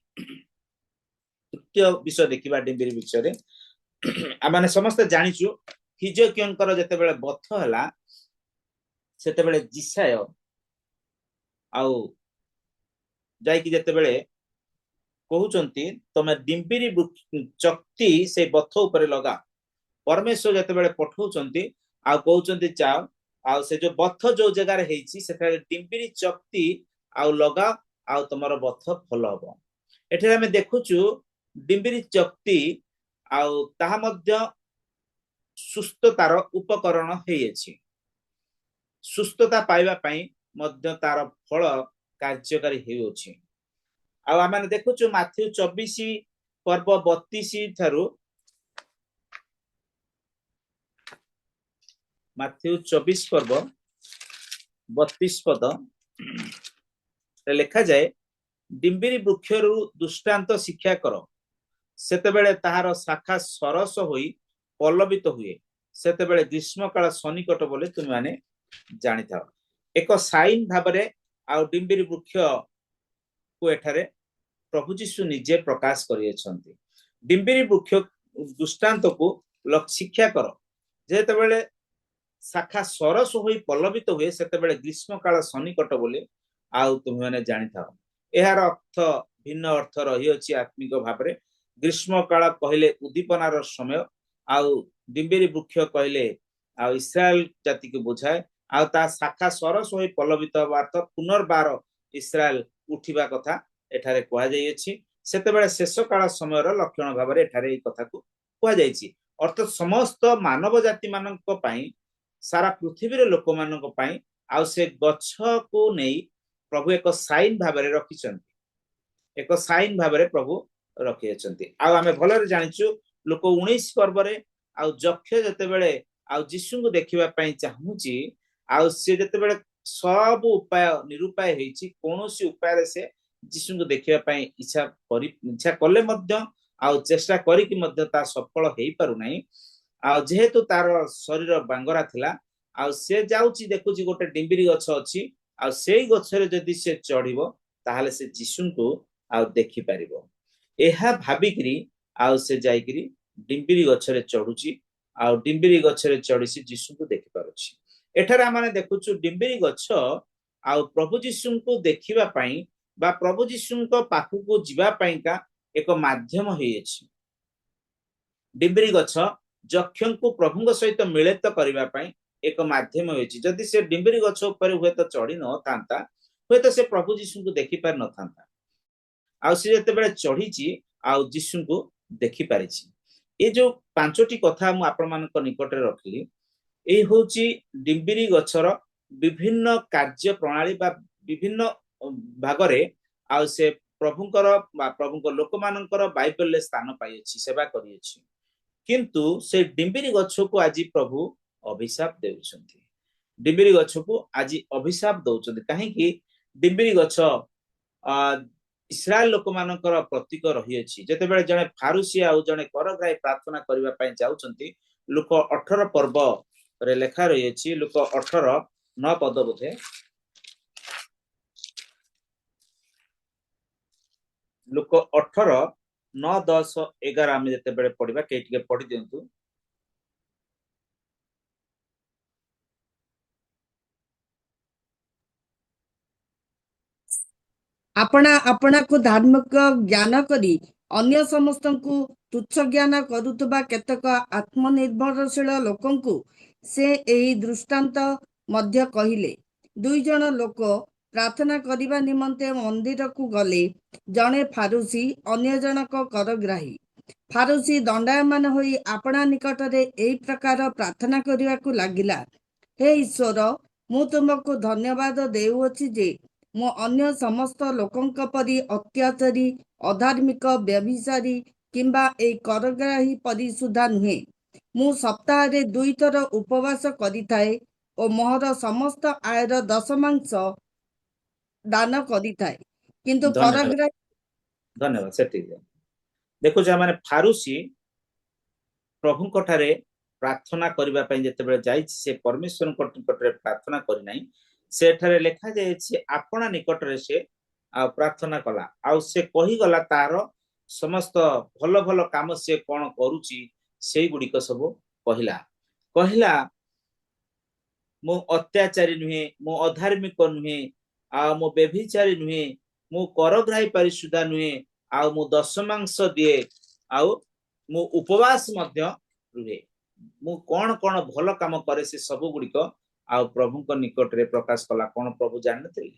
C: तृतीय विषय देखिबा डिम्बिरी वृक्ष रे आमाने समस्त जानिछु हिजकियंकर जेतेबेले बथ हला सेतेबेले जिसाय आउ जाइकी जेतेबेले कहउचंती तमे डिम्बिरी चक्ति से बथ ऊपर लगा परमेश्वर जेतेबेले पठौचंती आ कहउचंती चाओ आ से जो बथ जो जगह रे हेछि सेटा डिम्बिरी चक्ति आ लगा आ तमरो बथ फल हबो एठे हमें देखुछु डिम्बिरी चक्ति आ ताहा मध्य सुस्थतार उपकरण हेछि सुस्थता पाइबा पई मध्य तार फल कार्यकारी हेउछि आ आमे देखुछु माथ्यू 24 पर्व 32 थारु माथ्यू 24 पर्व 32 पद लेखा जाए डिम्बिरी वृक्षरु दुष्टांत शिक्षा कर सेतेबेले ताहार शाखा सरस होई पल्लवित हुए सेतेबेले ग्रीष्म काल सनिकट बोले तुम माने जानि थाओ एक साइन भाबरे आ डिम्बिरी वृक्ष को एठारे प्रभु जीशु निजे प्रकाश करियछंती डिम्बिरी वृक्ष दुष्टांत को शिक्षा कर जेतेबेले शाखा सरस होई पल्लवित हुए सेतेबेले ग्रीष्म काल सनिकट बोले आउ तुम माने जानि थाओ एहार अर्थ भिन्न अर्थ रही अछि आत्मिक भाबरे ग्रीष्म काल कहले उद्दीपनार समय आउ डिम्बिरी वृक्ष कहले आ इस्राएल जाति को बुझाए आ ता शाखा सरस होई पल्लवित अर्थ पुनर्बार इस्राएल उठिबा कथा एठारे कहा जाई अछि सेतेबेले शेष काल समयर लक्षण भाबरे एठारे ए कथा को कहा जाईछि अर्थ समस्त मानव जाति मानक पई सारा पृथ्वी रे लोक मानक पई आ से गच्छ को नेई प्रभु एक साइन भाबरे रखिछंती एक साइन भाबरे प्रभु रखिछंती आ आमे भलरे जानिछु लोक 19 पर्व रे आ जक्ष जेतेबेले आ जीशु को देखिबा पई चाहूची आ से जेतेबेले सब उपाय निरुपाय हेछि कोनोसी उपाय रे से जीशु को देखिबा पई इच्छा कले मध्य आ चेष्टा करी कि मध्य ता सफल हेई पारु नाही आ जेहेतु तार शरीर बांगरा थिला आ से जाउची देखुची गोटे डिम्बिरी गछ अछि आ सेई गछरे जदि से चढ़िबो ताहाले से जीशु को आ देखि पारिबो एहा भाबिकरी आ से जाईकरी डिम्बिरी गछरे चढ़ुची आ डिम्बिरी गछरे चढ़िसी जीशु को देखि पारुची एठारे माने देखुछु डिम्बिरी गछ आ प्रभु जीशु को देखिबा पई बा प्रभु जीशु को पाखु को जिबा पई का एक माध्यम हेछि डिम्बिरी गछ जक्षं को प्रभु सहित मिलित करिबा पई एक माध्यम हेछि जदि से डिम्बिरी गछ ऊपर हुए तो चढ़ी न थांता हुए तो से प्रभु जीशु को देखि पार न थांता आ से जेतेबेले चढ़ीची आ जीशु को देखि पारिछि ए जो पांचटी कथा मु आपण मानक निकट रे रखली ए होची डिम्बिरी गछर विभिन्न कार्य प्रणाली बा विभिन्न भागरे आ से प्रभुंकर बा प्रभुंक लोक मानकर बाइबल ले स्थान पाई अछि सेवा करी अछि किंतु से डिम्बिरी गछ को आज प्रभु अभिशाप देउछंती डिम्बिरी गछ को आज अभिशाप दउछंती काहे कि डिम्बिरी गछ इस्राएल लोक मानकर प्रतीक रही अछि जेतेबेले जने फारुसी आ जने करग्राही प्रार्थना करिबा पई जाउछंती लोक 18 पर्व रे लेखा रही अछि लोक 18 9 पद बोधे लोक 18 9, 10, 11 आम जिते पढ़ा कई पढ़ी दिंतु।
D: ଆପଣା ଆପଣାକୁ ଧାର୍ମିକ ଜ୍ଞାନ କରି ଅନ୍ୟ ସମସ୍ତଙ୍କୁ ତୁଚ୍ଛ ଜ୍ଞାନ କରୁଥିବା କେତେକ ଆତ୍ମନିର୍ଭରଶୀଳ ଲୋକଙ୍କୁ ସେ ଏହି ଦୃଷ୍ଟାନ୍ତ ମଧ୍ୟ କହିଲେ। 2 ଜଣ ଲୋକ ପ୍ରାର୍ଥନା କରିବା ନିମନ୍ତେ ମନ୍ଦିରକୁ ଗଲେ, ଜଣେ ଫାରୁସୀ, ଅନ୍ୟ ଜଣକ କରଗ୍ରାହୀ। ଫାରୁସୀ ଦଣ୍ଡାୟମାନ ହୋଇ ଆପଣା ନିକଟରେ ଏହି ପ୍ରକାର ପ୍ରାର୍ଥନା କରିବାକୁ ଲାଗିଲା, ହେ ଈଶ୍ୱର, ମୁଁ ତୁମକୁ ଧନ୍ୟବାଦ ଦେଉଅଛି ଯେ ମୁଁ ଅନ୍ୟ ସମସ୍ତ ଲୋକଙ୍କ ପରି ଅତ୍ୟାଚାରୀ, ଅଧାର୍ମିକ, ବ୍ୟଭିଚାରୀ କିମ୍ବା ଏହି କରଗ୍ରାହୀ ପରି ସୁଦ୍ଧା ନୁହେଁ। ମୁଁ ସପ୍ତାହରେ 2 ଥର ଉପବାସ କରିଥାଏ ଓ ମୋର ସମସ୍ତ ଆୟର ଦଶମାଂଶ ଦାନ କରିଥାଏ। କିନ୍ତୁ
C: ଧନ୍ୟବାଦ
D: କରଗ୍ରାହୀ
C: ଧନ୍ୟବାଦ ସେଠି ଦେଖୁଛ ମାନେ ଫାରୁसी प्रभु ठारे प्रार्थना करने जिते जाइए से परमेश्वर निकटरे प्रार्थना करना सेठारे लिखा जाए आपना निकटरे से प्रार्थना कला आउ से कहीगला तार समस्त भल भल काम से कौन करुची से गुड़िक सब कहला कहला मु अत्याचारी नुहे मु अधार्मिक नुहे आ मु व्यभिचारी नुहे मु करग्राही परिशुद्धा नुहे आ मु दशमांश दिए आउ मु उपवास मध्य रुहे मु कौन कौन भल काम करे से सब गुड़िक आ प्रभु निकट रे प्रकाश कला कौन प्रभु जानते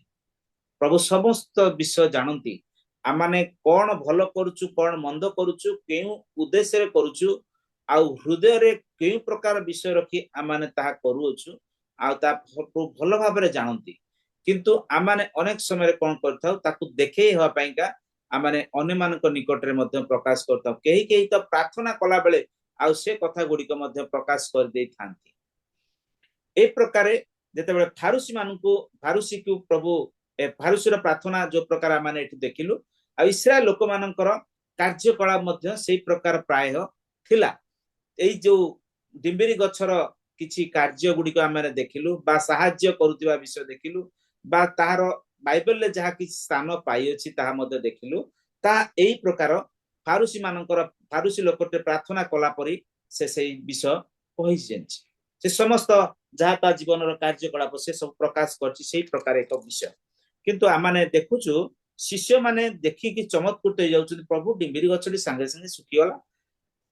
C: प्रभु समस्त विषय जानती आमाने कौन भल करुचु कौन मंद करुचु केउ उद्देश्य रे करुचु आ हृदय रे केउ प्रकार विषय रखी आमाने ताहा करूछु आ ता भल भाव रे जानती किंतु आमाने अनेक समय कौन करथाउ ताकू देखे हवा पाइका आमाने अन्य मानक निकट रे मध्य प्रकाश करथाउ केही केही तो प्रार्थना कला बेले आ से कथा गुड़िक मध्य प्रकाश कर दे थांती ए प्रकारे जेतेबेले फारूसी को प्रभु फारूसी प्रार्थना जो प्रकार आमाने एठी देखिलु आ इस्राएल लोक मानकर कार्यकलाप मध्य सेही प्रकार प्राय थिला एई जो डिंबिरी गछर किछि कार्य गुड़िक आमाने देखिलु बा सहाय्य करूतिबा विषय देखिलु बा ताहार बाइबल ले जहा किछि स्थान पाई अछि ताहा मध्य देखिलु ता एई प्रकार फारूसी मानकर फारूसी लोकटे प्रार्थना कला परी से सेही विषय कहि जेंछि से समस्त जहा ता जीवन कार्यकलाप से सब प्रकाश करछि सेही प्रकार एक विषय किंतु आमाने देखुछु शिष्य माने देखि कि चमत्कृत हो जाउछथि प्रभु डिंबिरी गछटी संगे संगे सुखी गला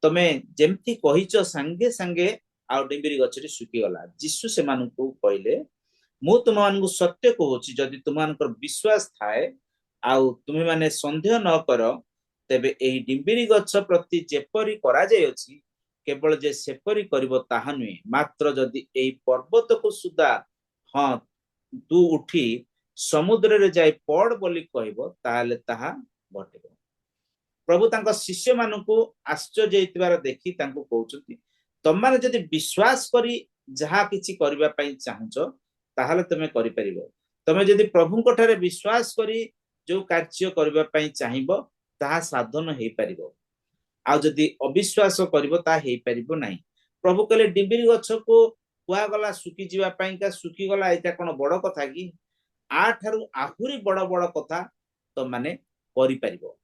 C: तमे जेमती कहिचो संगे संगे आ डिंबिरी गछटी सुखी गला यीशु से मानकु कहले मु तुम मानकु सत्य कहूछि जदि तुम मानकर विश्वास थाए आउ तुमे माने संदेह न कर तेबे एही डिंबिरी गछ प्रति जेपरी करा जाय अछि केवल जे सेपरी करिवो ताहा नुहे मात्र जदि एही पर्वत को सुदा हां तू उठी समुद्र रे जाय पड़ बोली कहबो ताले ताहा घटिबो प्रभु तांको शिष्य मानकु आश्चर्य हेतिबार देखि तांको कहउछथि तमाने जदि विश्वास करी जहा किछि करबा पई चाहछो ताहाले तमे करि परिबो तमे जदि प्रभु को ठारे विश्वास करी जो कार्य करबा पई चाहिबो ताहा साधन हेई परिबो आ जदि अविश्वास करिवो ता हेई परिबो नाही प्रभु कहले डिंबिरी गछ को कुआ गला सुखी जीवा पई का सुखी गला एटा कोन बड़ कथा की आठारु आहुरी बड़ बड़ कथा तो माने करि परिबो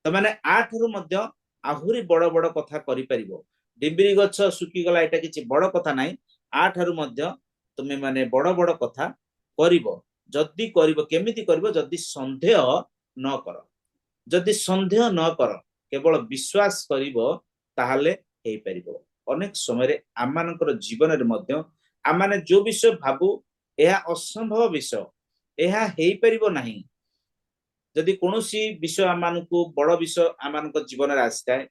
C: तो माने आठारु मध्य आहुरी बड़ बड़ कथा करि परिबो डिंबिरी गछ सुखी गला एटा किछि बड़ कथा नाही आठारु मध्य तुमे माने बड़ बड़ कथा करिवो जदि करिवो केमिति करिवो जदि संदेह न कर जदि संदेह न कर केवल विश्वास करिवो ताहाले हेई परिबो अनेक समय आमानकर जीवन रे मध्य आमाने जो विषय भाबु एहा असंभव विषय एहा हेई परिबो नाही जदि कोनोसी विषय आमानकु बड़ विषय आमानक जीवन रे आस्ताय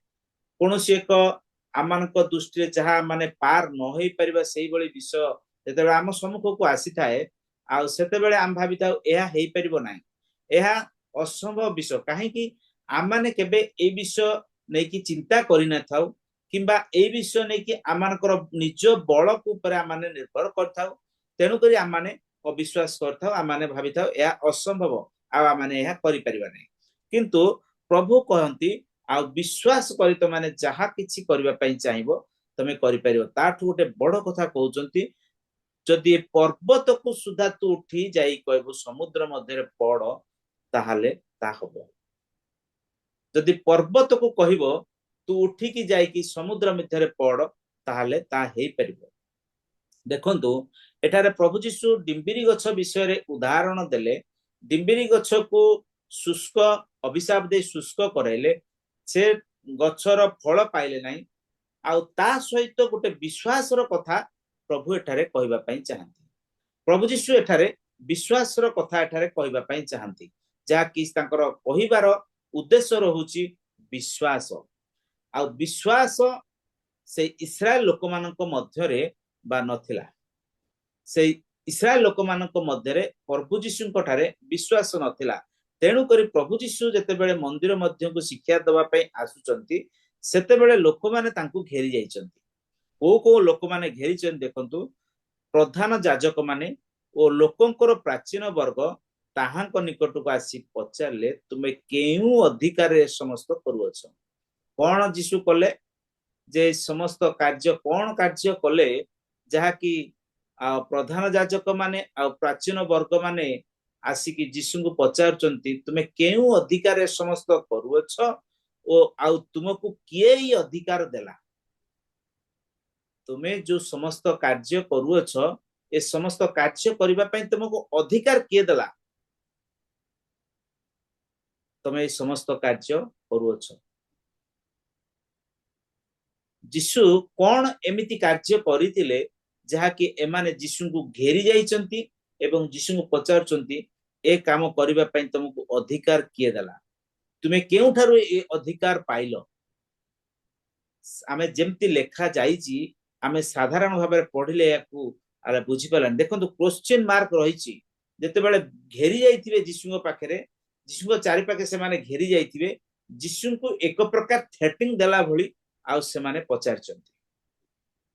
C: कोनोसी एक आमानक दृष्टि रे जहा माने पार न होई परिबा सेही बळी विषय जेतेबेले आम सम्मुख को आसी थाए आ सेतेबेले आम भाबिताउ एहा हेई परिबो नाही एहा असंभव विषय काहे कि आमाने केबे ए विषय नै कि चिंता करि न थाउ किंबा ए विषय नै कि आमानकर निज बळ को ऊपर आमाने निर्भर करथाउ तेनु करी आमाने अविश्वास करथाउ आमाने भाबिथाउ एहा असंभव आ आमाने एहा करि परिबा नै किंतु प्रभु कहंती आ विश्वास करी त माने जहा किछि करबा पई चाहिबो तमे करि परिबो ताठु गोटे बड़ कथा कहउचंती जदि पर्वत को सुधा तू उठी जाई कहबो समुद्र मध्य रे पड़ ताहाले ता हबो जदि पर्वत को कहब तू उठिकी जाइकी समुद्र मध्य पड़ ताहले ता हेई परिबो। देखंतु एठारे प्रभु जीशु डिम्बिरी गछ विषय रे उदाहरण देले। डिम्बिरी गछ को शुष्क अभिशाप दे शुष्क कराइले, से गछर फल पाइले नाही। आउ ता सहित गोटे विश्वासर कथा प्रभु एठारे कहबा पई चाहंती। प्रभु जीशु एठारे विश्वासर कथा एठारे कहबा पई चाहंती, जा कि तांकर कहिबार उद्देश्य रहुची विश्वास। आउ विश्वास से इस्राएल लोक मानक मध्यरे बा नथिला। से इस्राएल लोक मानक मध्यरे प्रभु जीशुଙ୍କ ठारे विश्वास नथिला। तेणु करी प्रभु जीशु जेते बेले मंदिर मध्य को शिक्षा दवा पई आसुचंती, सेते बेले लोक माने तांकू घेरी जाइचंती। को लोक माने घेरी चंती देखंतु, प्रधान याजक माने ओ लोकंकर प्राचीन वर्ग ताहांक निकट को आसी पचारले, तुमे केउ अधिकार समस्त करूअछ। कोन जीशु कले जे समस्त कार्य, कोन कार्य कले जहा कि प्रधान याजक माने आ प्राचीन वर्ग माने आसिकी जीशु को पचारचंती, तुमे केउ अधिकार समस्त करूअछ ओ आउ तुमको किए ही अधिकार देला। तुमे जो समस्त कार्य करूअछ, ए समस्त कार्य करिबा पई तुमको अधिकार किए देला। तुमे समस्त कार्य करूअछ। जीशु कोन एमिति कार्य करितिले जहा कि एमाने जीशु को घेरी जाइचंती एवं जीशु को पचारचंती, ए काम करिबा पई तुमको अधिकार किए देला। तुमे केउ ठारू ए अधिकार पाइलो। आमे जेमति लेखा जाईची, आमे साधारण भाबरे पढिले याकू आले बुझी पालन। देखंतु क्वेश्चन मार्क रहिची। जेते बेले घेरी जाइथिबे जीशुଙ୍କ पाखरे, जीशुଙ୍କ चारि पाखे से माने घेरी जाइथिबे, जीशुଙ୍କୁ एक प्रकार थ्रेटिंग देला भली आउ से माने पचारचंती।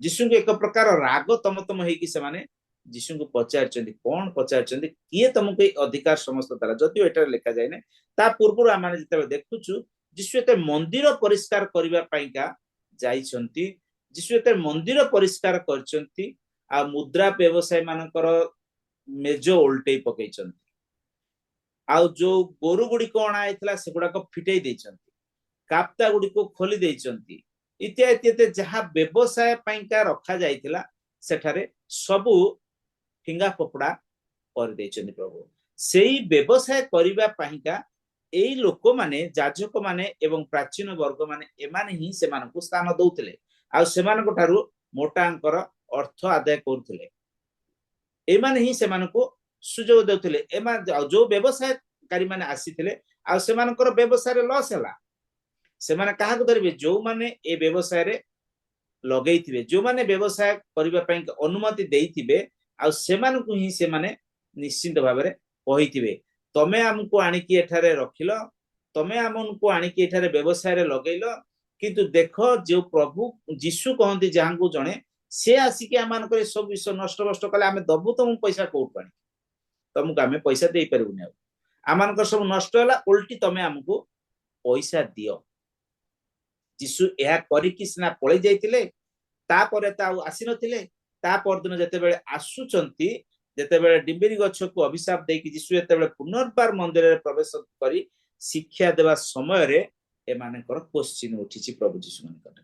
C: जीशुଙ୍କୁ एक प्रकार राग तम हेकी से माने जीशुଙ୍କୁ पचारचंती। कोन पचारचंती, किए तुमको ए अधिकार समस्त देला। जदियो एटा लेखा जाय ने, ता पूर्वरु आमाने जेते देखुछु जीशु एते मंदिर परिष्कार करिबा पईका जाइचंती। जीशु एते मंदिर परिष्कार करचंती आ मुद्रा व्यवसाय मानकर मेजो उल्टे पकैचंती। आउ जो गोरु गुडी को अणा आइतला सेगुडा को फिटै दैचंती, काप्ता गुडी को खोली दैचंती। इत्यादि इत्यादि जहा व्यवसाय पईका रखा जाइतिला सेठारे सबु फिंगा फोपड़ा कर दैचंती प्रभु। सेही व्यवसाय करिबा पईका एई लोक माने, याजक माने एवं प्राचीन वर्ग माने, एमाने ही सेमानकु स्थान दउतिले आ सेमानक ठारू मोटा अंकर अर्थ आदाय करथिले। एमाने ही सेमानकु सुजोग देउतिले। एमा जो व्यवसायकारी माने आसीथिले आ सेमानकर व्यवसाय लॉस हला। सेमाने काहा को धरिबे, जो माने ए व्यवसाय रे लगैथिबे, जो माने व्यवसाय करिबा पई अनुमति देइथिबे, आ सेमानकु ही सेमाने निश्चित भाबरे कहिथिबे, तमे हमकु आनिकी एठारे रखिलो, तमे हमकु आनिकी एठारे व्यवसाय रे लगैलो, किंतु देखो जो प्रभु जीशु कहंती जाहांकु जणे से आसिकी आमानकर सब विषय नष्ट नष्ट कले आमे दबु तुम पैसा कोउठ पानी, तुमको आमे पैसा देई परबुनी। आमानकर सब नष्ट होला, उल्टी तमे हमकु पैसा दियो। जीशु यह करिकी सिना पळै जाइतिले, ता परे ता आसी नथिले। ता परदिन जेते बेले आसुचंती, जेते बेले डिम्बिरी गछ को अभिशाप देकी जीशु जेते बेले पुनर्बार मंदिर रे प्रवेश करी शिक्षा देवा समय रे एमानकर क्वेश्चन उठिची प्रभु जीशु मानकर,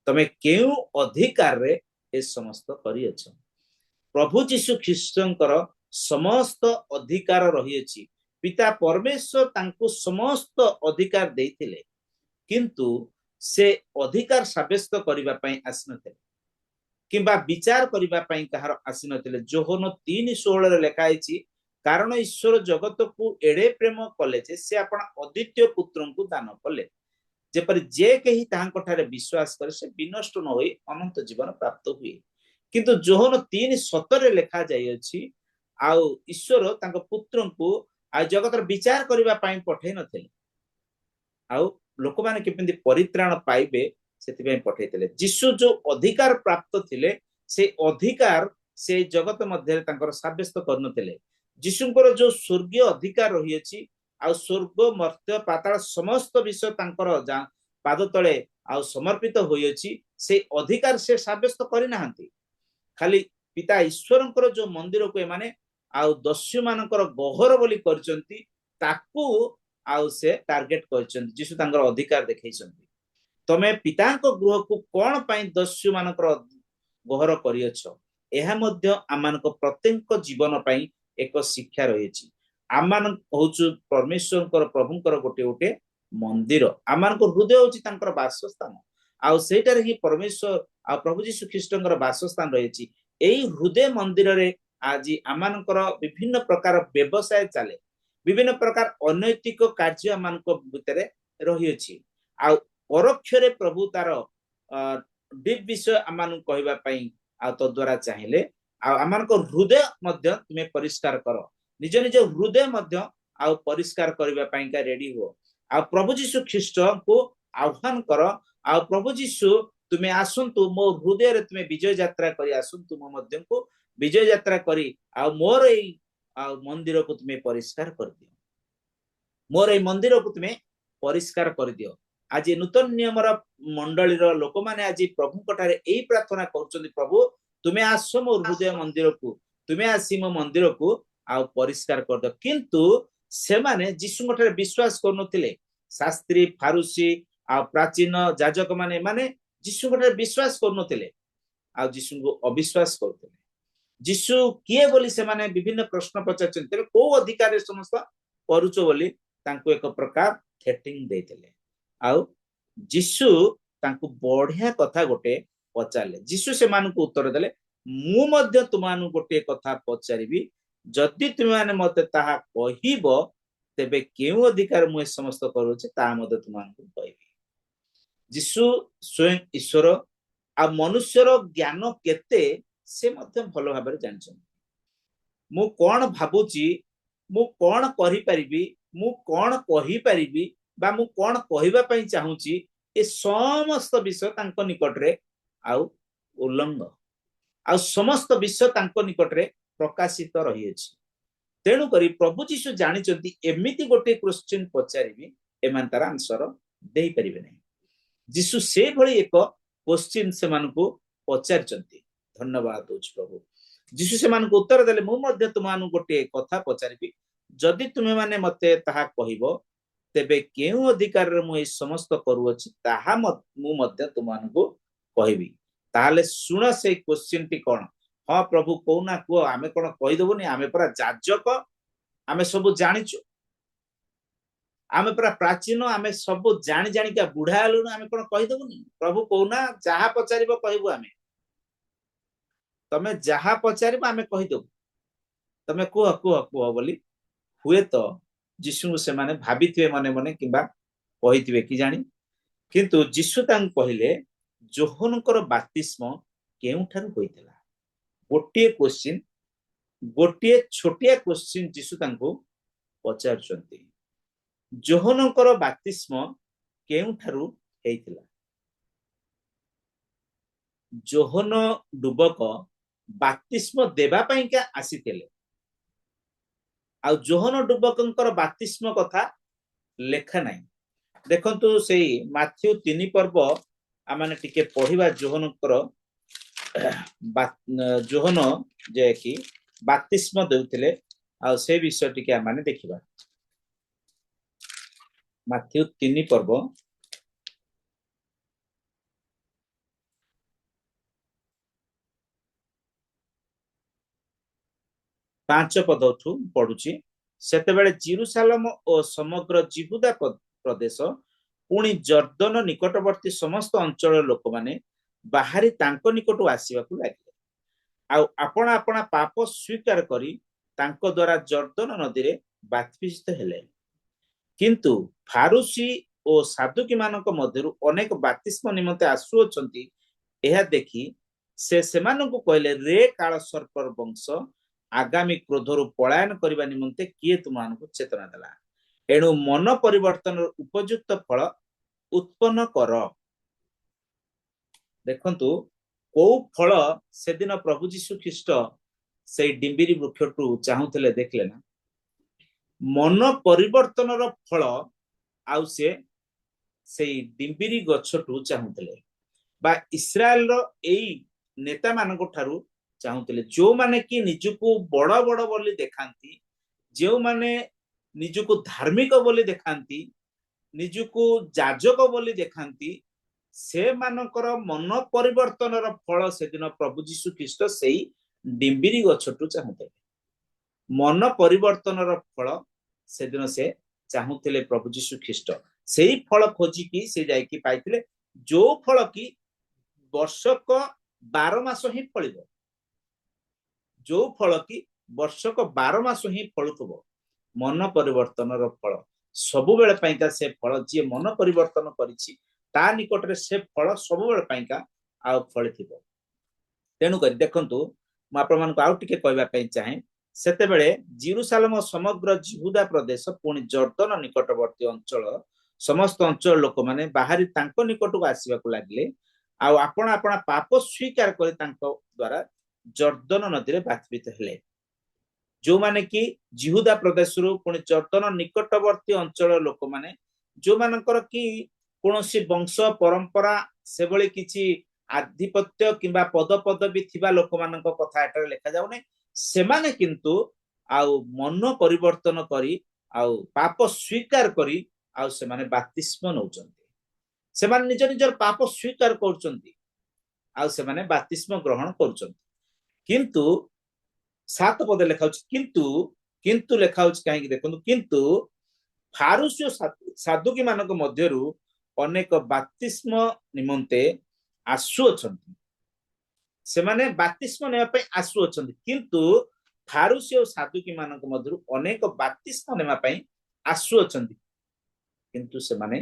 C: तमे केउ अधिकार रे ए समस्त करियछ। प्रभु जीशु ख्रीष्टंकर समस्त अधिकार रहियछि। पिता परमेश्वर तांको समस्त अधिकार देइतिले, किंतु से अधिकार साब्यस्त करिबा पई आसिनथिले किंबा विचार करिबा पई कहार आसिनथिले। जोहन 3:16 रे लेखा आइछि, कारण ईश्वर जगत को एडे प्रेम कले जे से आपण अद्वितीय पुत्रन को दान कले, जेपरि जे केही ताहांक ठारे विश्वास करे से विनष्ट न होई अनंत जीवन प्राप्त हुए। किंतु जोहन 3:17 रे लेखा जाय अछि, आउ ईश्वर तांक पुत्रन को आ जगतर विचार करिबा पई पठै नथिले, आउ लोक माने केमिति परित्राण पाइबे सेति पठैतिले। जीशु जो अधिकार प्राप्त थिले, से अधिकार से जगत मध्य तांकर साब्यस्त करनथिले। जीशुंकर जो स्वर्गीय अधिकार रही अछि, आ स्वर्ग मर्त्य पाताल समस्त विषय तांकर पाद तळे आ समर्पित होई अछि, से अधिकार से साब्यस्त करि नाहंती। खाली पिता ईश्वरंकर जो मंदिर को एमाने आ दस्यु मानकर गहर बोली करचंती, ताकू आउ से टार्गेट कर जीशु तांकर अधिकार देखैछन्ति तमे पिताଙ୍କ गृहକୁ कोन ପାଇଁ दस्यु मानकर गहर करियछ एहा मध्य आमानक प्रत्येक जीवन ପାଇଁ एक शिक्षा रहिछि आमान होछु परमेश्वरकर प्रभुकर गोटे गोटे मंदिर आमानक हृदय होछि तांकर वासस्थान आउ सेटार ही परमेश्वर आ प्रभु यीशु ख्रीष्टଙ୍କର वासस्थान रहिछि एई हृदय मंदिर रे आज आमानकर विभिन्न प्रकार व्यवसाय चले विभिन्न प्रकार अनैतिक कार्य आमानक भितरे रहिछि आ परोक्षरे प्रभु तार डीप विषय आमान कहबा पई आ तो द्वारा चाहिले आ आमानक हृदय मध्य तुमे परिष्कार करो निज निज हृदय मध्य आ परिष्कार करबा पई का रेडी हो आ प्रभु यीशु ख्रीष्ट को आह्वान करो आ प्रभु यीशु तुमे आसंतु मो हृदय रे तुमे विजय यात्रा करी आसंतु मो मध्य को विजय यात्रा करी आ मोर एई मंदिर को तुमे परिष्कार कर दियो मोर एई मंदिर को तुमे परिष्कार कर दियो आज नूतन नियम मंडली लोक माने आज प्रभु कटारे एई प्रार्थना करछन्ति प्रभु तुमे आसो मो हृदय मंदिर को तुमे आसी मो मंदिर को आ परिष्कार कर दो किंतु से माने यीशु कटारे विश्वास करनथिले शास्त्री फारूसी आ प्राचीन याजक माने माने यीशु कटारे विश्वास करनथिले आ यीशु को अविश्वास करथिले यीशु किए बोली से माने विभिन्न प्रश्न पचारछन्ति को अधिकार समस्त करूचो बोली तांको एक प्रकार थ्रेटिंग देथिले आउ यीशु तांको बढ़िया कथा गोटे पचारले यीशु से मानकु उत्तर देले मु मध्य तुमानु गोटे कथा पचारिबी जदि तुम माने मते ताहा कहिबो तेबे केउ अधिकार मु समस्त करूचे ता मते तुमानु कहबी यीशु स्वयं ईश्वर आ मनुष्यर ज्ञान केते से मध्य भलो भाबरे जानछन मु कोन भाबुची मु कोन करि परिबी मु कोन कहि परिबी बा मु कोन कहिबा पई चाहूची ए समस्त विषय तांको निकट रे आउ उल्लंघ आ समस्त विषय तांको निकट रे प्रकाशित रही अछि तेनु करी प्रभु यीशु जानि चंती एमिति गोटे क्वेश्चन पचारिबी एमान तार आंसर देई परिबे नै यीशु से भली एक क्वेश्चन से मानको पचार चंती धन्यवाद होछ प्रभु यीशु से मानको उत्तर देले मु मध्य तुमानु गोटे कथा पचारिबी जदि तुमे माने मते ताहा कहिबो तेबे केउ अधिकार रे मु ए समस्त करू अछि ताहा मु मध्य तुमानु कहबी ताले सुन से क्वेश्चन टी कोन हां प्रभु कोना को आमे कोन कहि दबोनी आमे परा याजक आमे सब जानिचु आमे परा प्राचीन आमे सब जानि जानि का बुढा हलु आमे कोन कहि दबोनी प्रभु कोना जहा पचारिबो कहबो आमे तमे जहा पचारिबो आमे कहि दबो तमे को बोली हुए तो यीशु से माने भाबिथिबे मने मने किबा कहिथिबे कि जानि किंतु यीशु तांग कहिले जोहनकर बाप्तिस्म केउठार होइतला गोटे क्वेश्चन गोटे छोटिया क्वेश्चन यीशु तांको पचारचंती जोहनकर बाप्तिस्म केउठारु हेइतला जोहन डुबक बाप्तिस्म देबा पई का आसीतेले आ जोहन डुबकंकर बाप्तिस्म कथा लेखा नाही देखंतु सेई माथ्यू 3 पर्व आमाने टिके पढिबा जोहनकर जोहन जे कि बाप्तिस्म देउथिले आ से विषय टिके आमाने देखिबा माथ्यू 3 पर्व 5 पदठू पढुची सेतेबेले जेरुसालेम और समग्र जिहुदा प्रदेश पुणी जर्दन निकटवर्ती समस्त अंचल लोक माने बाहरी तांको निकटू आसीबाकू लागिले आ आपण आपण पाप स्वीकार करी तांको द्वारा जर्दन नदी रे बाप्तिस्म हेले किंतु फारूसी और साधुकी मानक मध्यरु अनेक बाप्तिस्म निमंते आसु अछंती एहा देखि से सेमानकू कहले रे काल सर्पर वंश आगामी क्रोधरु पलायन करबा निमंते किए तुमानकू चेतना देला एणु मन परिवर्तन उपयुक्त फल उत्पन्न कर देखंतु को फल से दिन प्रभु यीशु ख्रीष्ट से डिंबिरी वृक्षटू चाहूले देखले ना मन परिवर्तन फल आउ से डिंबिरी गछटू चाहूले बा इस्राएल रो एई नेता मानक ठारू चाहूले जो माने कि निजको बड़ बड़ बोली देखांती जो माने ନିଜକୁ ଧାର୍ମିକ ବୋଲି ଦେଖାନ୍ତି, ନିଜକୁ ଯାଜକ ବୋଲି ଦେଖାନ୍ତି, ସେମାନଙ୍କର ମନ ପରିବର୍ତ୍ତନର ଫଳ ସେଦିନ ପ୍ରଭୁ ଯୀଶୁ ଖ୍ରୀଷ୍ଟ ସେଇ ଡିମ୍ବିରି ଗଛଠୁ ଚାହୁଁଥିଲେ। ମନ ପରିବର୍ତ୍ତନର ଫଳ ସେଦିନ ସେ ଚାହୁଁଥିଲେ ପ୍ରଭୁ ଯୀଶୁ ଖ୍ରୀଷ୍ଟ। ସେଇ ଫଳ ଖୋଜିକି ସେ ଯାଇକି ପାଇଥିଲେ, ଯୋଉ ଫଳ କି ବର୍ଷକ 12 ମାସ ହିଁ ଫଳିବ, ଯୋଉ ଫଳ କି ବର୍ଷକ 12 ମାସ ହିଁ ଫଳୁଥିବ, ମନ ପରିବର୍ତ୍ତନର ଫଳ ସବୁବେଳେ ପାଇଁକା। ସେ ଫଳ ଯିଏ ମନ ପରିବର୍ତ୍ତନ କରିଛି ତା ନିକଟରେ ସେ ଫଳ ସବୁବେଳେ ପାଇଁକା ଆଉ ଫଳିଥିବ। ତେଣୁକରି ଦେଖନ୍ତୁ, ମୁଁ ଆପଣମାନଙ୍କୁ ଆଉ ଟିକେ କହିବା ପାଇଁ ଚାହେଁ, ସେତେବେଳେ ଜିରୁସାଲେମ ସମଗ୍ର ଜିହୁଦା ପ୍ରଦେଶ ପୁଣି ଜର୍ଦ୍ଦନ ନିକଟବର୍ତ୍ତୀ ଅଞ୍ଚଳ ସମସ୍ତ ଅଞ୍ଚଳ ଲୋକମାନେ ବାହାରି ତାଙ୍କ ନିକଟକୁ ଆସିବାକୁ ଲାଗିଲେ, ଆଉ ଆପଣ ଆପଣା ପାପ ସ୍ୱୀକାର କରି ତାଙ୍କ ଦ୍ୱାରା ଜର୍ଦ୍ଦନ ନଦୀରେ ବାତିତ ହେଲେ। ଯୋଉମାନେ କି ଜିହୁଦା ପ୍ରଦେଶରୁ ପୁଣି ଜର୍ଦ୍ଦନ ନିକଟବର୍ତ୍ତୀ ଅଞ୍ଚଳ ଲୋକମାନେ, ଯୋଉମାନଙ୍କର କି କୌଣସି ବଂଶ ପରମ୍ପରା ସେଭଳି କିଛି ଆଧିପତ୍ୟ କିମ୍ବା ପଦପଦବୀ ଥିବା ଲୋକମାନଙ୍କ କଥା ଏଠାରେ ଲେଖାଯାଉନି, ସେମାନେ କିନ୍ତୁ ଆଉ ମନ ପରିବର୍ତ୍ତନ କରି ଆଉ ପାପ ସ୍ୱୀକାର କରି ଆଉ ସେମାନେ ବାପ୍ତିସ୍ମ ନଉଛନ୍ତି। ସେମାନେ ନିଜ ନିଜର ପାପ ସ୍ୱୀକାର କରୁଛନ୍ତି ଆଉ ସେମାନେ ବାପ୍ତିସ୍ମ ଗ୍ରହଣ କରୁଛନ୍ତି। କିନ୍ତୁ 7 ପଦେ ଲେଖା ହଉଛି କିନ୍ତୁ ଲେଖା ହଉଛି କାହିଁକି ଦେଖନ୍ତୁ, କିନ୍ତୁ ଫାରୁସୀ ଓ ସାଦୁକୀ ମାନଙ୍କ ମଧ୍ୟରୁ ଅନେକ ବାପ୍ତିସ୍ମ ନିମନ୍ତେ ଆସୁଅଛନ୍ତି। ସେମାନେ ବାପ୍ତିସ୍ମ ନେବା ପାଇଁ ଆସୁଅଛନ୍ତି, କିନ୍ତୁ ଫାରୁସୀ ଓ ସାଦୁକୀ ମାନଙ୍କ ମଧ୍ୟରୁ ଅନେକ ବାପ୍ତିସ୍ମ ନେବା ପାଇଁ ଆସୁଅଛନ୍ତି, କିନ୍ତୁ ସେମାନେ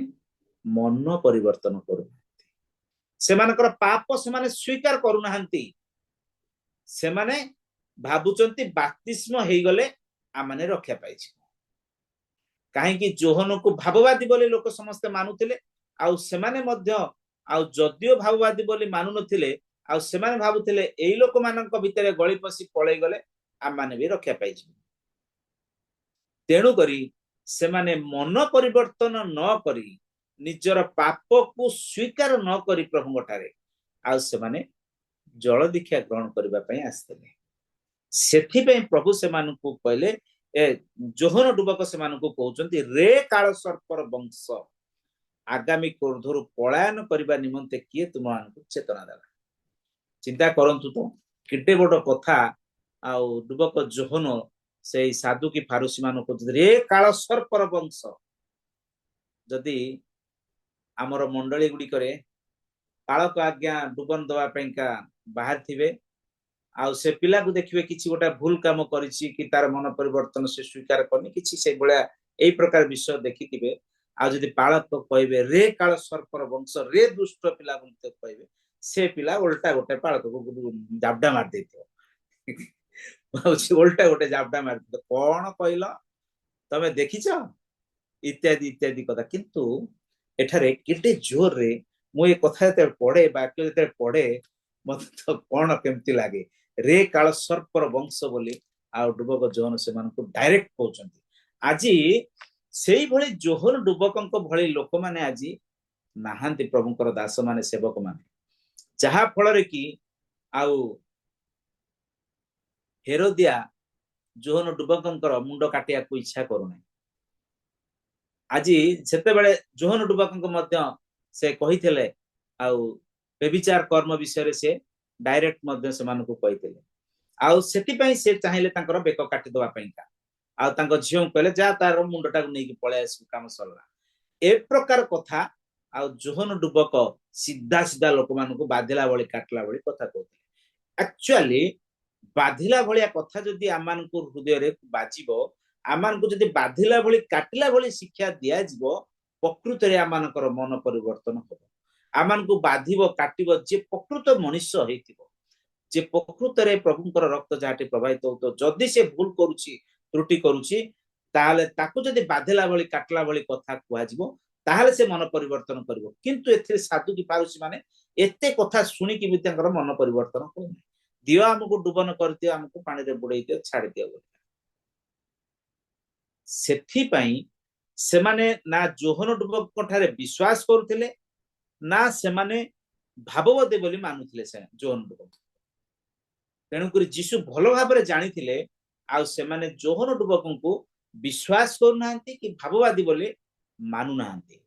C: ମନ ପରିବର୍ତ୍ତନ କରୁନାହାନ୍ତି। ସେମାନଙ୍କର ପାପ ସେମାନେ ସ୍ୱୀକାର କରୁନାହାନ୍ତି। ସେମାନେ ଭାବୁଛନ୍ତି ବାପ୍ତିସ୍ମ ହେଇଗଲେ ଆମମାନେ ରକ୍ଷା ପାଇଛୁ। କାହିଁକି? ଯୋହନକୁ ଭାବବାଦୀ ବୋଲି ଲୋକ ସମସ୍ତେ ମାନୁଥିଲେ, ଆଉ ସେମାନେ ମଧ୍ୟ ଆଉ ଯଦିଓ ଭାବବାଦୀ ବୋଲି ମାନୁନଥିଲେ, ଆଉ ସେମାନେ ଭାବୁଥିଲେ ଏଇ ଲୋକମାନଙ୍କ ଭିତରେ ଗଳି ପଶି ପଳେଇ ଗଲେ ଆମମାନେ ବି ରକ୍ଷା ପାଇଛୁ। ତେଣୁକରି ସେମାନେ ମନ ପରିବର୍ତ୍ତନ ନ କରି, ନିଜର ପାପକୁ ସ୍ୱୀକାର ନ କରି ପ୍ରଭୁଙ୍କ ଠାରେ ଆଉ ସେମାନେ ଜଳ ଦୀକ୍ଷା ଗ୍ରହଣ କରିବା ପାଇଁ ଆସିଥିଲେ। ସେଥିପାଇଁ ପ୍ରଭୁ ସେମାନଙ୍କୁ କହିଲେ, ଯୋହନ ଡୁବକ ସେମାନଙ୍କୁ କହୁଛନ୍ତି, ରେ କାଳ ସର୍ପର ବଂଶ, ଆଗାମୀ କ୍ରୋଧରୁ ପଳାୟନ କରିବା ନିମନ୍ତେ କିଏ ତୁମମାନଙ୍କୁ ଚେତନା ଦେଲା। ଚିନ୍ତା କରନ୍ତୁ ତ, କେତେ ବଡ କଥା। ଆଉ ଡୁବକ ଯୋହନ ସେଇ ସାଧୁକୀ ଫାରୁସୀ ମାନଙ୍କୁ କହୁଛନ୍ତି, ରେ କାଳ ସର୍ପର ବଂଶ। ଯଦି ଆମର ମଣ୍ଡଳୀ ଗୁଡିକରେ ପାଳକ ଆଜ୍ଞା ଡୁବନ ଦେବା ପାଇଁକା ବାହାରିଥିବେ, ଆଉ ସେ ପିଲାକୁ ଦେଖିବେ କିଛି ଗୋଟେ ଭୁଲ କାମ କରିଛି କି ତାର ମନ ପରିବର୍ତ୍ତନ ସେ ସ୍ୱୀକାର କରିନି, କିଛି ସେଇଭଳିଆ ଏଇ ପ୍ରକାର ବିଷୟ ଦେଖିଥିବେ, ଆଉ ଯଦି ପାଳକ କହିବେ ରେ କାଳ ସର୍ପର ବଂଶ, ରେ ଦୁଷ୍ଟ ପିଲା ବୋଲି କହିବେ, ସେ ପିଲା ଓଲଟା ଗୋଟେ ପାଳକକୁ ଜାବଡା ମାରି ଦେଇଥିବ। ଓଲଟା ଗୋଟେ ଜାବଡା ମାରିଥିବ, କଣ କହିଲ ତମେ ଦେଖିଛ, ଇତ୍ୟାଦି ଇତ୍ୟାଦି କଥା। କିନ୍ତୁ ଏଠାରେ କେତେ ଜୋରରେ ମୁଁ ଏ କଥା ଯେତେବେଳେ ପଢେ, ବାକ୍ୟ ଯେତେବେଳେ ପଢେ, ମତେ ତ କଣ କେମିତି ଲାଗେ। ରେ କାଳ ସର୍ପର ବଂଶ ବୋଲି ଆଉ ଡୁବକ ଯୋହନ ସେମାନଙ୍କୁ ଡାଇରେକ୍ଟ କହୁଛନ୍ତି। ଆଜି ସେଇଭଳି ଯୋହନ ଡୁବକଙ୍କ ଭଳି ଲୋକମାନେ ଆଜି ନାହାନ୍ତି, ପ୍ରଭୁଙ୍କର ଦାସ ମାନେ, ସେବକ ମାନେ, ଯାହା ଫଳରେ କି ଆଉ ହେରୋଦିଆ ଯୋହନ ଡୁବକଙ୍କର ମୁଣ୍ଡ କାଟିବାକୁ ଇଚ୍ଛା କରୁନାହିଁ। ଆଜି ସେତେବେଳେ ଯୋହନ ଡୁବକଙ୍କ ମଧ୍ୟ ସେ କହିଥିଲେ, ଆଉ ବ୍ୟଭିଚାର କର୍ମ ବିଷୟରେ ସେ ଡାଇରେକ୍ଟ ମଧ୍ୟ ସେମାନଙ୍କୁ କହିଥିଲେ, ଆଉ ସେଥିପାଇଁ ସେ ଚାହିଁଲେ ତାଙ୍କର ବେକ କାଟିଦବା ପାଇଁକା, ଆଉ ତାଙ୍କ ଝିଅଙ୍କୁ କହିଲେ ଯା ତାର ମୁଣ୍ଡଟାକୁ ନେଇକି ପଳେଇ ଆସିବୁ, କାମ ସରିଲା। ଏ ପ୍ରକାର କଥା ଆଉ ଯୋହନ ଡୁବକ ସିଧା ସିଧା ଲୋକମାନଙ୍କୁ ବାଧିଲା ଭଳି କାଟିଲା ଭଳି କଥା କହୁଥିଲେ। ଆକ୍ଚୁଆଲି ବାଧିଲା ଭଳିଆ କଥା ଯଦି ଆମମାନଙ୍କୁ ହୃଦୟରେ ବାଜିବ, ଆମମାନଙ୍କୁ ଯଦି ବାଧିଲା ଭଳି କାଟିଲା ଭଳି ଶିକ୍ଷା ଦିଆଯିବ, ପ୍ରକୃତରେ ଆମମାନଙ୍କର ମନ ପରିବର୍ତ୍ତନ ହବ। ଆମମାନଙ୍କୁ ବାଧିବ କାଟିବ ଯେ ପ୍ରକୃତ ମଣିଷ ହେଇଥିବ, ଯେ ପ୍ରକୃତରେ ପ୍ରଭୁଙ୍କର ରକ୍ତ ଯାହାଠି ପ୍ରବାହିତ ହଉଥିବ, ଯଦି ସେ ଭୁଲ କରୁଛି, ତ୍ରୁଟି କରୁଛି, ତାହେଲେ ତାକୁ ଯଦି ବାଧିଲା ଭଳି କାଟିଲା ଭଳି କଥା କୁହାଯିବ, ତାହେଲେ ସେ ମନ ପରିବର୍ତ୍ତନ କରିବ। କିନ୍ତୁ ଏଥିରେ ସାଧୁକୀ ଫାରୁସୀ ମାନେ ଏତେ କଥା ଶୁଣିକି ବି ତାଙ୍କର ମନ ପରିବର୍ତ୍ତନ କରୁନାହିଁ। ଦିଅ ଆମକୁ ଡୁବନ କରିଦିଅ, ଆମକୁ ପାଣିରେ ବୁଡେଇ ଦିଅ, ଛାଡି ଦିଅ ବୋଲି। ସେଥିପାଇଁ ସେମାନେ ନା ଯୋହନ ଡୁବକଙ୍କ ଠାରେ ବିଶ୍ୱାସ କରୁଥିଲେ, ନା ସେମାନେ ଭାବବାଦୀ ବୋଲି ମାନୁଥିଲେ ସେ ଯୋହନ ଡୁବକ। ତେଣୁକରି ଯୀଶୁ ଭଲ ଭାବରେ ଜାଣିଥିଲେ, ଆଉ ସେମାନେ ଯୋହନ ଡୁବକଙ୍କୁ विश्वास करूनाहांती कि भाववादी बोले मानुनाहांती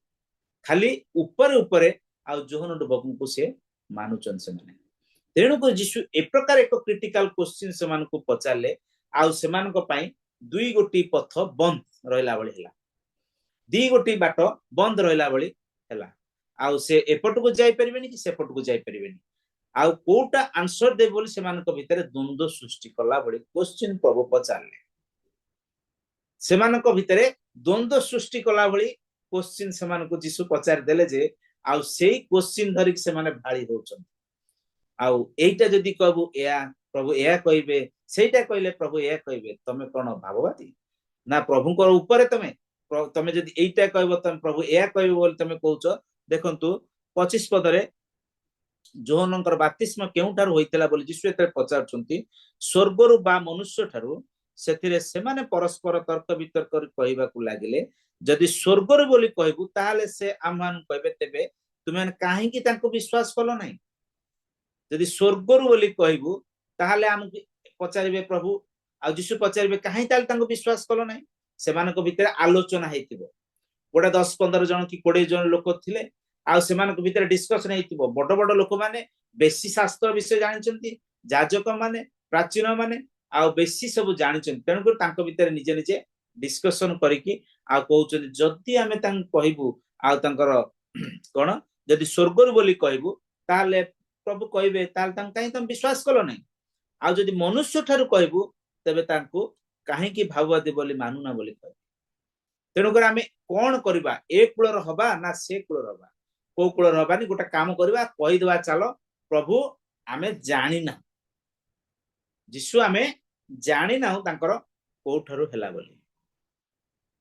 C: खाली ऊपर ऊपर आउ जोहन डुबकू से मानुचन से माने तेणुक जीशु ए प्रकार एक क्रिटिकल क्वेश्चन से मानकु पचारले आउ से मानक पई दुई गोटी पथ बंद रहला बळी हला दी गोटी बाट बंद रहला बळी हला आउ से एपट को जाई परिबेनी कि सेपट को जाई परिबेनी आउ कोटा आंसर दे बोली से मानक भितर द्वंद्व सृष्टि कला बळी क्वेश्चन प्रभु पचारले से मानक भितर द्वंद्व सृष्टि कला बळी क्वेश्चन से मानक जीशु पचार देले जे आउ सेही क्वेश्चन धरिक से माने भाळी होचन आउ एटा जदी कहबो या प्रभु या कहिबे सेटा कहले प्रभु या कहिबे तमे कोन भाववादी ना प्रभु को ऊपर तमे जदी एटा कहबो तमे प्रभु या कहिबे बोल तमे कहउछो देखंतु 25 पदरे जोहनकर बाप्तिस्म केउठार होइतला बोली यीशु एते पचारछंती स्वर्गरु बा मनुष्य ठारू सेथिरे सेमाने परस्पर तर्क वितर्क करि कहिबा को लागिले जदी स्वर्गरु बोली कहबु ताहाले से आमान कहबे तेबे तुमे काहे कि तांको विश्वास कलो नै जदी स्वर्गरु बोली कहबु ताहाले हमकु पचारिबे प्रभु आ यीशु पचारिबे काहे ताल तांको विश्वास कलो नै सेमानको भितर आलोचना हेतिबो गोटे 10-15 जन कि 20 जन लोक थिले आ सेमानको भितर डिस्कशन हेतिबो बड़ बड़ लोक माने बेसी शास्त्र विषय जानिचंती जाजक माने प्राचीन माने आ बेसी सब जानिचंती तेणुकर तांको भितर निजे निजे डिस्कशन करिकि आ कहउचंती जदी आमे तांक कहबु आ तांकर कोन जदी स्वर्गरु बोली कहबु ताले प्रभु कहबे ताल तांक काहे तम विश्वास कलो नै आ जदी मनुष्य ठारू कहबु तबे तांको काहे कि भाववादी बोली मानुना बोली कहबे तेणुकर आमे कोन करबा ए कुलर हबा ना से कुलर हबा को कुलर हबानी गोटा काम करबा कहि देबा चलो प्रभु आमे जानि ना जिसु आमे जानि ना तांकर कोठारू हेला बोली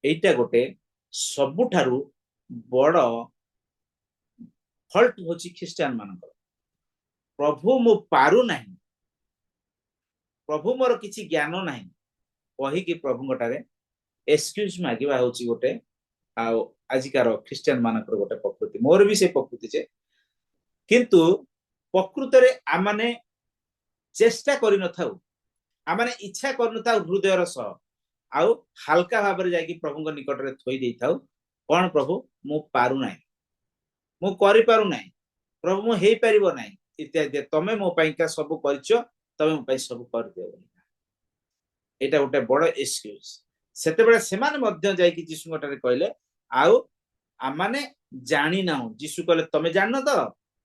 C: एइटा गोटे सबु ठारू बड़ फॉल्ट होची ख्रिस्टियन मानकर प्रभु मु पारु नाही प्रभु मोर किछि ज्ञान नाही कहि कि प्रभु गटारे एक्सक्यूज मागिबा होची गोटे आ आजिकार ख्रिस्टियन मानकर गोटे प्रकृति मोर भी से प्रकृति छे किंतु प्रकृत रे आमाने चेष्टा करि न थाउ आमाने इच्छा करनु थाउ हृदयर सह आउ हल्का भाबरे जाई कि प्रभु निकट रे थोई देई थाउ कोन प्रभु मु पारु नाही मु करि पारु नाही प्रभु मु हेई परिबो नाही इत्यादि तमे मो पाइका सब करछो तमे मो पाइ सब कर दियो एटा गोटे बड़ एक्सक्यूज सेते बेले सेमाने मध्य जाई कि यीशु गटारे कहले आउ आमाने जानि नाउ यीशु कहले तमे जाननो त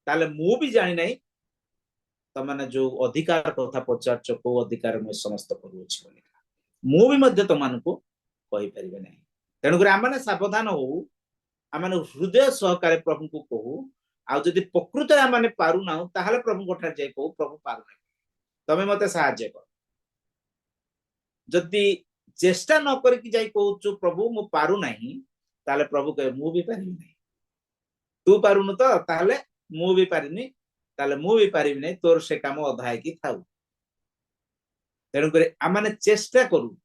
C: ताले मु भी जानि नाही तमाने जो अधिकार कथा पचारछ को अधिकार मैं समस्त करूछि बोली मु भी मध्य तमानको कहि परिबे नाही तेणुकर आमाने सावधान हो आमाने हृदय सहकारे प्रभु को कहू आ जदि प्रकृत आमाने पारु नाउ ताहाले प्रभु कोठा जाय कहू प्रभु पारु नाही तमे मते सहाय्य कर जदि चेष्टा न करिकि जाय कहू प्रभु मु पारु नाही ताले प्रभु कहे मु भी पारिबि नाही तू पारुनु तो ताले मु भी पारिनी ताले मु भी पारिबि नाही तोर से काम अधाय कि थाउ तेणुकर आमाने चेष्टा करू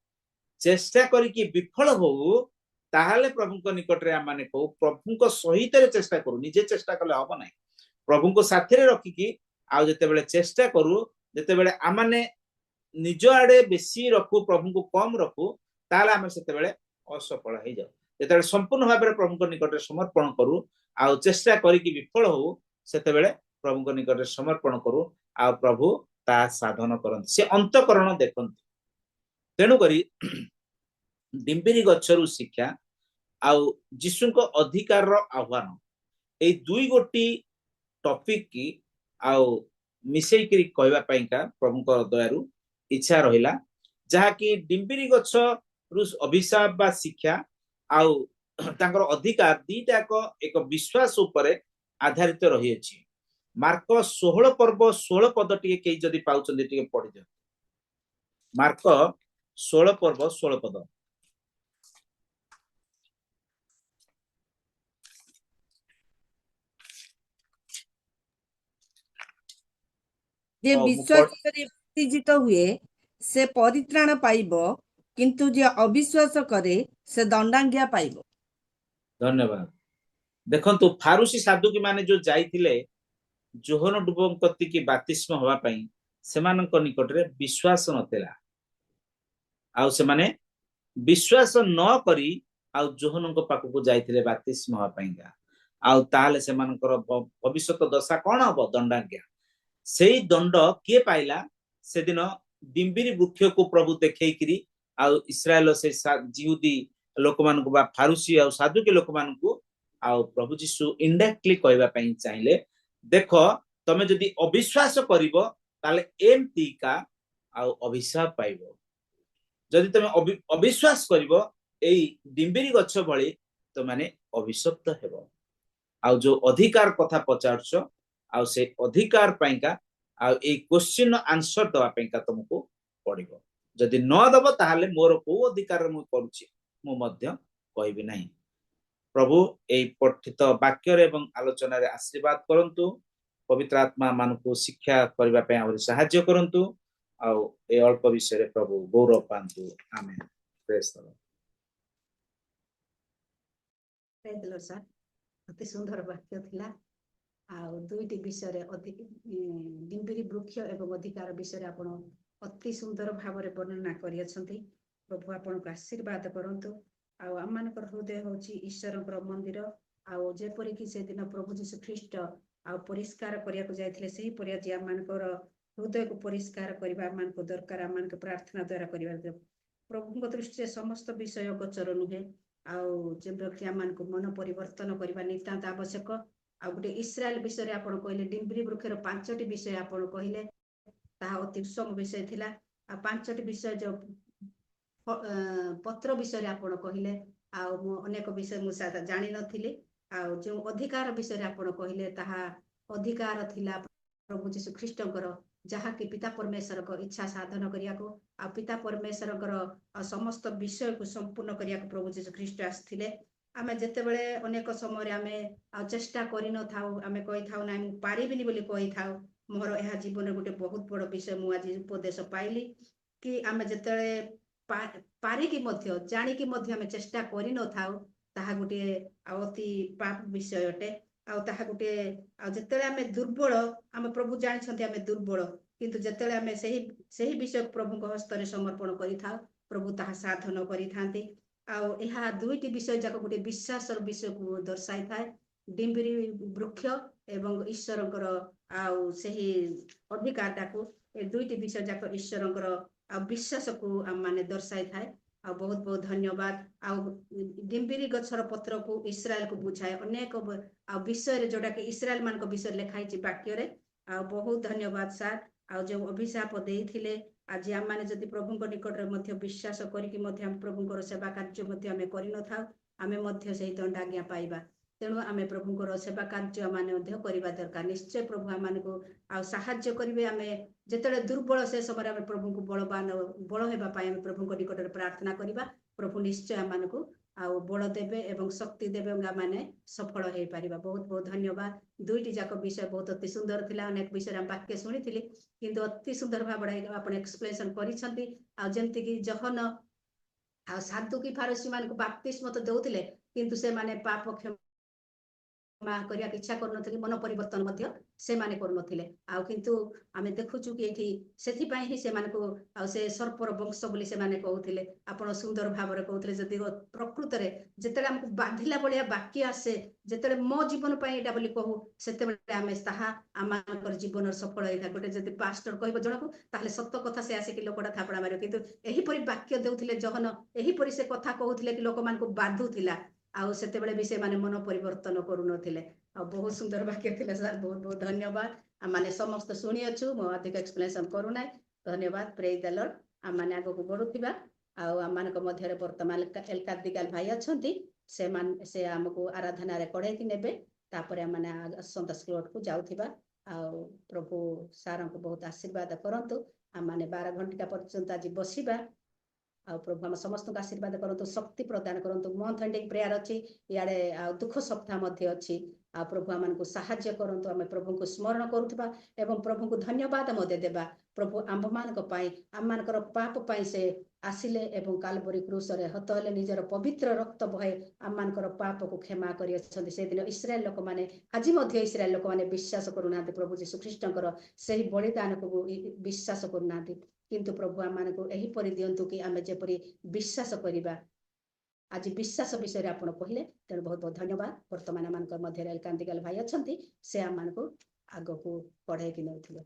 C: चेष्टा करिकि विफल हो ताहाले प्रभु को निकट रे आमाने कहू प्रभु को सहित रे चेष्टा करू निजे चेष्टा कले हबो नाही प्रभु को साथी रे रखिकि आ जते बेले चेष्टा करू जते बेले आमाने निज आडे बेसी रखू प्रभु को कम रखू ताले आमे सेते बेले असफल हो जाऊ जते संपूर्ण भाबरे प्रभु को निकट रे समर्पण करू आ चेष्टा करिकि विफल हो सेते बेले प्रभु को निकट रे समर्पण करू आ प्रभु ता साधन करन से अंतकरण देखन तेणु करी डिम्बिरी गच्छरु शिक्षा आउ जीशु को अधिकार रो आह्वान ए दुई गोटी टॉपिक की आउ मिसई करी कहबा पईका प्रभु को दयारु इच्छा रहिला जहा कि डिम्बिरी गच्छ रु अभिशाप बा शिक्षा आउ तांकर अधिकार दीटा को एक विश्वास ऊपर आधारित रही अछि मार्क 16 पर्व 16 पद टिके केई जदी पाउचंदी टिके पढि दियो मार्क 16 पर्व 16 पद
D: जे विश्वास करी उत्तेजित हुए से परित्राण पाइबो किंतु जे अविश्वास करे से दंडाज्ञा पाइबो
C: धन्यवाद देखंतु फारूसी साधुकी माने जो जाइथिले जोहन डुबंकती की बातिस्म हवा पई सेमानक निकट रे विश्वास नतेला आउ से माने विश्वास न करी आउ जोहनଙ୍କ ପାଖକୁ ଯାଇଥିଲେ ବାପ୍ତିସ୍ମ ହେବା ପାଇଁକା ଆଉ ତାହେଲେ ସେମାନଙ୍କର ଭବିଷ୍ୟତ ଦଶା କଣ ହବ ଦଣ୍ଡାଜ୍ଞା ସେଇ ଦଣ୍ଡ କିଏ ପାଇଲା ସେଦିନ ଡିମ୍ବିରି ବୃକ୍ଷକୁ ପ୍ରଭୁ ଦେଖେଇକିରି ଆଉ ଇସ୍ରାଏଲ ସେ ଜିହୁଦୀ ଲୋକମାନଙ୍କୁ ବା ଫାରୁସି ଆଉ ସାଦୁକି ଲୋକମାନଙ୍କୁ ଆଉ ପ୍ରଭୁ ଯୀଶୁ ଇନଡାଇରେକ୍ଟଲି କହିବା ପାଇଁ ଚାହିଁଲେ ଦେଖ ତମେ ଯଦି ଅବିଶ୍ୱାସ କରିବ ତାହେଲେ ଏମିତିକା ଆଉ ଅଭିଶାପ ପାଇବ ଯଦି ତମେ ଅବିଶ୍ୱାସ କରିବ ଏଇ ଡିମ୍ବିରି ଗଛ ଭଳି ତମାନେ ଅଭିଶପ୍ତ ହେବ ଆଉ ଯୋଉ ଅଧିକାର କଥା ପଚାରୁଛ ଆଉ ସେ ଅଧିକାର ପାଇଁକା ଆଉ ଏଇ କ୍ୱେଶ୍ଚିନ୍ ଆନ୍ସର ଦେବା ପାଇଁକା ତମକୁ ପଡିବ ଯଦି ନ ଦବ ତାହେଲେ ମୋର କୋଉ ଅଧିକାର ମୁଁ କରୁଛି ମୁଁ ମଧ୍ୟ କହିବି ନାହିଁ ପ୍ରଭୁ ଏଇ ପଠିତ ବାକ୍ୟରେ ଏବଂ ଆଲୋଚନାରେ ଆଶୀର୍ବାଦ କରନ୍ତୁ ପବିତ୍ର ଆତ୍ମା ମାନଙ୍କୁ ଶିକ୍ଷା କରିବା ପାଇଁ ଆହୁରି ସାହାଯ୍ୟ କରନ୍ତୁ ଆଉ ଏ ଅଳ୍ପ ବିଷୟରେ ପ୍ରଭୁ ଗୌରବ ପାଆନ୍ତୁ ଆମେନ୍ ପ୍ରେଜ୍ ଦ ଲର୍ଡ
B: ପ୍ରେଜ୍ ଦ ଲର୍ଡ ସାର୍ ଅତି ସୁନ୍ଦର ବାକ୍ୟ ଥିଲା ଆଉ ଦୁଇଟି ବିଷୟରେ ଡିମ୍ବିରି ବୃକ୍ଷ ଏବଂ ଅଧିକାର ବିଷୟରେ ଆପଣ ଅତି ସୁନ୍ଦର ଭାବରେ ବର୍ଣ୍ଣନା କରିଅଛନ୍ତି ପ୍ରଭୁ ଆପଣଙ୍କୁ ଆଶୀର୍ବାଦ କରନ୍ତୁ ଆଉ ଆମମାନଙ୍କର ହୃଦୟ ହେଉଛି ଈଶ୍ୱରଙ୍କର ମନ୍ଦିର ଆଉ ଯେପରିକି ସେଦିନ ପ୍ରଭୁ ଯୀଶୁ ଖ୍ରୀଷ୍ଟ ଆଉ ପରିଷ୍କାର କରିବାକୁ ଯାଇଥିଲେ ସେହିପରି ଆଜି ଆମମାନଙ୍କର ହୃଦୟକୁ ପରିଷ୍କାର କରିବା ଆମମାନଙ୍କୁ ଦରକାର ଆମମାନଙ୍କ ପ୍ରାର୍ଥନା ଦ୍ୱାରା କରିବା ପ୍ରଭୁଙ୍କ ଦୃଷ୍ଟିରେ ସମସ୍ତ ବିଷୟ ଗୋଚର ନୁହେଁ ଆଉ ଯେ ବ୍ୟକ୍ତି ଆମମାନଙ୍କୁ ମନ ପରିବର୍ତ୍ତନ କରିବା ନିତାନ୍ତ ଆବଶ୍ୟକ ଆଉ ଗୋଟେ ଇସ୍ରାଏଲ ବିଷୟରେ ଆପଣ କହିଲେ ଡିମ୍ବିରି ବୃକ୍ଷର 5ଟି ବିଷୟ ଆପଣ କହିଲେ ତାହା ଅତି ଉତ୍ତମ ବିଷୟ ଥିଲା ଆଉ 5ଟି ବିଷୟ ଯୋଉ ପତ୍ର ବିଷୟରେ ଆପଣ କହିଲେ ଆଉ ମୁଁ ଅନେକ ବିଷୟ ମୁଁ ଜାଣିନଥିଲି ଆଉ ଯେଉଁ ଅଧିକାର ବିଷୟରେ ଆପଣ କହିଲେ ତାହା ଅଧିକାର ଥିଲା ପ୍ରଭୁ ଯୀଶୁ ଖ୍ରୀଷ୍ଟଙ୍କର ଯାହାକି ପିତା ପରମେଶ୍ୱରଙ୍କ ଇଚ୍ଛା ସାଧନ କରିବାକୁ ଆଉ ପିତା ପରମେଶ୍ୱରଙ୍କର ସମସ୍ତ ବିଷୟକୁ ସମ୍ପୂର୍ଣ୍ଣ କରିବାକୁ ପ୍ରଭୁ ଯୀଶୁ ଖ୍ରୀଷ୍ଟ ଆସିଥିଲେ ଆମେ ଯେତେବେଳେ ଅନେକ ସମୟରେ ଆମେ ଆଉ ଚେଷ୍ଟା କରିନଥାଉ ଆମେ କହିଥାଉ ନାହିଁ ମୁଁ ପାରିବିନି ବୋଲି କହିଥାଉ ମୋର ଏହା ଜୀବନରେ ଗୋଟେ ବହୁତ ବଡ଼ ବିଷୟ ମୁଁ ଆଜି ଉପଦେଶ ପାଇଲି କି ଆମେ ଯେତେବେଳେ ପାରିକି ମଧ୍ୟ ଜାଣିକି ମଧ୍ୟ ଆମେ ଚେଷ୍ଟା କରିନଥାଉ ତାହା ଗୋଟିଏ ଆଉ ଅତି ପାପ ବିଷୟ ଅଟେ ଆଉ ତାହା ଗୋଟିଏ ଆଉ ଯେତେବେଳେ ଆମେ ଦୁର୍ବଳ ଆମ ପ୍ରଭୁ ଜାଣିଛନ୍ତି ଆମେ ଦୁର୍ବଳ କିନ୍ତୁ ଯେତେବେଳେ ଆମେ ସେହି ବିଷୟ ପ୍ରଭୁଙ୍କ ହସ୍ତରେ ସମର୍ପଣ କରିଥାଉ ପ୍ରଭୁ ତାହା ସାଧନ କରିଥାନ୍ତି ଆଉ ଏହା ଦୁଇଟି ବିଷୟ ଯାକ ଗୋଟେ ବିଶ୍ୱାସର ବିଷୟକୁ ଦର୍ଶାଇଥାଏ ଡିମ୍ବିରି ବୃକ୍ଷ ଏବଂ ଈଶ୍ୱରଙ୍କର ଆଉ ସେହି ଅଧିକାରଟାକୁ ଏ ଦୁଇଟି ବିଷୟ ଯାକ ଈଶ୍ୱରଙ୍କର ଆଉ ବିଶ୍ୱାସକୁ ମାନେ ଦର୍ଶାଇଥାଏ ଆଉ ବହୁତ ବହୁତ ଧନ୍ୟବାଦ ଆଉ ଡିମ୍ବିରି ଗଛର ପତ୍ରକୁ ଇସ୍ରାଏଲକୁ ବୁଝାଏ ଅନେକ ଆଉ ବିଷୟରେ ଯୋଉଟାକି ଇସ୍ରାଏଲ ମାନଙ୍କ ବିଷୟରେ ଲେଖା ହେଇଛି ବାକ୍ୟରେ ଆଉ ବହୁତ ଧନ୍ୟବାଦ ସାର୍ ଆଉ ଯେଉଁ ଅଭିଶାପ ଦେଇଥିଲେ ଆଜି ଆମମାନେ ଯଦି ପ୍ରଭୁଙ୍କ ନିକଟରେ ମଧ୍ୟ ବିଶ୍ୱାସ କରିକି ମଧ୍ୟ ଆମେ ପ୍ରଭୁଙ୍କର ସେବା କାର୍ଯ୍ୟ ମଧ୍ୟ ଆମେ କରିନଥାଉ ଆମେ ମଧ୍ୟ ସେହି ଦଣ୍ଡାଜ୍ଞା ପାଇବା ତେଣୁ ଆମେ ପ୍ରଭୁଙ୍କର ସେବା କାର୍ଯ୍ୟ ମାନେ ମଧ୍ୟ କରିବା ଦରକାର ନିଶ୍ଚୟ ପ୍ରଭୁ ଆମମାନଙ୍କୁ ଆଉ ସାହାଯ୍ୟ କରିବେ ଆମେ ଯେତେବେଳେ ଦୁର୍ବଳ ସେ ସମୟରେ ଆମେ ପ୍ରଭୁଙ୍କୁ ବଳ ହେବା ପାଇଁ ଆମେ ପ୍ରଭୁଙ୍କ ନିକଟରେ ପ୍ରାର୍ଥନା କରିବା ପ୍ରଭୁ ନିଶ୍ଚୟ ଆମମାନଙ୍କୁ ଆଉ ବଳ ଦେବେ ଏବଂ ଶକ୍ତି ଦେବେ ଏବଂ ଆମମାନେ ସଫଳ ହେଇପାରିବା ବହୁତ ବହୁତ ଧନ୍ୟବାଦ ଦୁଇଟି ଯାକ ବିଷୟ ବହୁତ ଅତି ସୁନ୍ଦର ଥିଲା ଅନେକ ବିଷୟରେ ଆମେ ବାକ୍ୟ ଶୁଣିଥିଲି କିନ୍ତୁ ଅତି ସୁନ୍ଦର ଭାବରେ ଆପଣ ଏକ୍ସପ୍ଲେନେସନ କରିଛନ୍ତି ଆଉ ଯେମିତିକି ଜହନ ଆଉ ସାଧୁକି ଫାରୁସୀ ମାନଙ୍କୁ ବାପ୍ତିସ୍ମ ତ ଦେଉଥିଲେ କିନ୍ତୁ ସେମାନେ ପାପ କରିବାକୁ ଇଚ୍ଛା କରୁନଥିଲେ ମନ ପରିବର୍ତ୍ତନ ମଧ୍ୟ ସେମାନେ କରୁନଥିଲେ ଆଉ କିନ୍ତୁ ଆମେ ଦେଖୁଛୁ କି ଏଠି ସେଥିପାଇଁ ହିଁ ସେମାନଙ୍କୁ ଆଉ ସେ ସର୍ପର ବଂଶ ବୋଲି ସେମାନେ କହୁଥିଲେ ଆପଣ ସୁନ୍ଦର ଭାବରେ କହୁଥିଲେ ଯଦି ପ୍ରକୃତରେ ଯେତେବେଳେ ଆମକୁ ବାନ୍ଧିଲା ଭଳିଆ ବାକ୍ୟ ଆସେ ଯେତେବେଳେ ମୋ ଜୀବନ ପାଇଁ ଏଇଟା ବୋଲି କହୁ ସେତେବେଳେ ଆମେ ତାହା ଆମମାନଙ୍କର ଜୀବନର ସଫଳ ହେଇଥାଏ ଗୋଟେ ଯଦି ପାଷ୍ଟର କହିବ ଜଣକୁ ତାହେଲେ ସତ କଥା ସେ ଆସିକି ଲୋକଟା ଥାପଡ଼ା ମାରିବ କିନ୍ତୁ ଏହିପରି ବାକ୍ୟ ଦେଉଥିଲେ ଜହନ ଏହିପରି ସେ କଥା କହୁଥିଲେ କି ଲୋକମାନଙ୍କୁ ବାଧୁଥିଲା ଆଉ ସେତେବେଳେ ବି ସେମାନେ ମନ ପରିବର୍ତ୍ତନ କରୁନଥିଲେ ଆଉ ବହୁତ ସୁନ୍ଦର ବାକ୍ୟ ଥିଲା ସାର୍ ବହୁତ ବହୁତ ଧନ୍ୟବାଦ ଆମମାନେ ସମସ୍ତେ ଶୁଣିଅଛୁ ମୁଁ ଅଧିକ ଏକ୍ସପ୍ଲେନେସନ କରୁନାହିଁ ଧନ୍ୟବାଦ ପ୍ରେଜ୍ ଦ ଲର୍ଡ ଆମମାନେ ଆଗକୁ ବଢୁଥିବା ଆଉ ଆମମାନଙ୍କ ମଧ୍ୟରେ ବର୍ତ୍ତମାନ ଏଲକାଦିକାଲ ଭାଇ ଅଛନ୍ତି ସେ ଆମକୁ ଆରାଧନାରେ କଢେଇକି ନେବେ ତାପରେ ଆମମାନେ ଆସନ୍ତା ସ୍ଲୋଟକୁ ଯାଉଥିବା ଆଉ ପ୍ରଭୁ ସାରଙ୍କୁ ବହୁତ ଆଶୀର୍ବାଦ କରନ୍ତୁ ଆମମାନେ 12 ଘଣ୍ଟିକା ପର୍ଯ୍ୟନ୍ତ ଆଜି ବସିବା ଆଉ ପ୍ରଭୁ ଆମ ସମସ୍ତଙ୍କୁ ଆଶୀର୍ବାଦ କରନ୍ତୁ ଶକ୍ତି ପ୍ରଦାନ କରନ୍ତୁ ମନ୍ଥ ଏଣ୍ଡିଂ ପ୍ରେୟାର ଅଛି ଇଆଡେ ଆଉ ଦୁଃଖ ସପ୍ତାହ ମଧ୍ୟ ଅଛି ଆଉ ପ୍ରଭୁ ଆମମାନଙ୍କୁ ସାହାଯ୍ୟ କରନ୍ତୁ ଆମେ ପ୍ରଭୁଙ୍କୁ ସ୍ମରଣ କରୁଥିବା ଏବଂ ପ୍ରଭୁଙ୍କୁ ଧନ୍ୟବାଦ ମଧ୍ୟ ଦେବା ପ୍ରଭୁ ଆମ୍ଭମାନଙ୍କ ପାଇଁ ଆମମାନଙ୍କର ପାପ ପାଇଁ ସେ ଆସିଲେ ଏବଂ କାଲବରୀ କ୍ରୁଶରେ ହତ ହେଲେ ନିଜର ପବିତ୍ର ରକ୍ତ ବହେ ଆମମାନଙ୍କର ପାପକୁ କ୍ଷମା କରିଅଛନ୍ତି। ସେଦିନ ଇସ୍ରାଏଲ ଲୋକମାନେ ଆଜି ମଧ୍ୟ ଇସ୍ରାଏଲ ଲୋକମାନେ ବିଶ୍ୱାସ କରୁନାହାନ୍ତି ପ୍ରଭୁ ଯୀଶୁ ଖ୍ରୀଷ୍ଟଙ୍କର ସେହି ବଳିଦାନକୁ ବିଶ୍ୱାସ କରୁନାହାନ୍ତି। କିନ୍ତୁ ପ୍ରଭୁ ଆମମାନଙ୍କୁ ଏହିପରି ଦିଅନ୍ତୁ କି ଆମେ ଯେପରି ବିଶ୍ୱାସ କରିବା। ଆଜି ବିଶ୍ୱାସ ବିଷୟରେ ଆପଣ କହିଲେ, ତେଣୁ ବହୁତ ବହୁତ ଧନ୍ୟବାଦ। ବର୍ତ୍ତମାନ ଆମମାନଙ୍କ ମଧ୍ୟରେ ଏଲକାନ୍ତିକାଲ ଭାଇ ଅଛନ୍ତି, ସେ ଆମମାନଙ୍କୁ ଆଗକୁ ବଢେଇକି ନେଉଥିଲେ।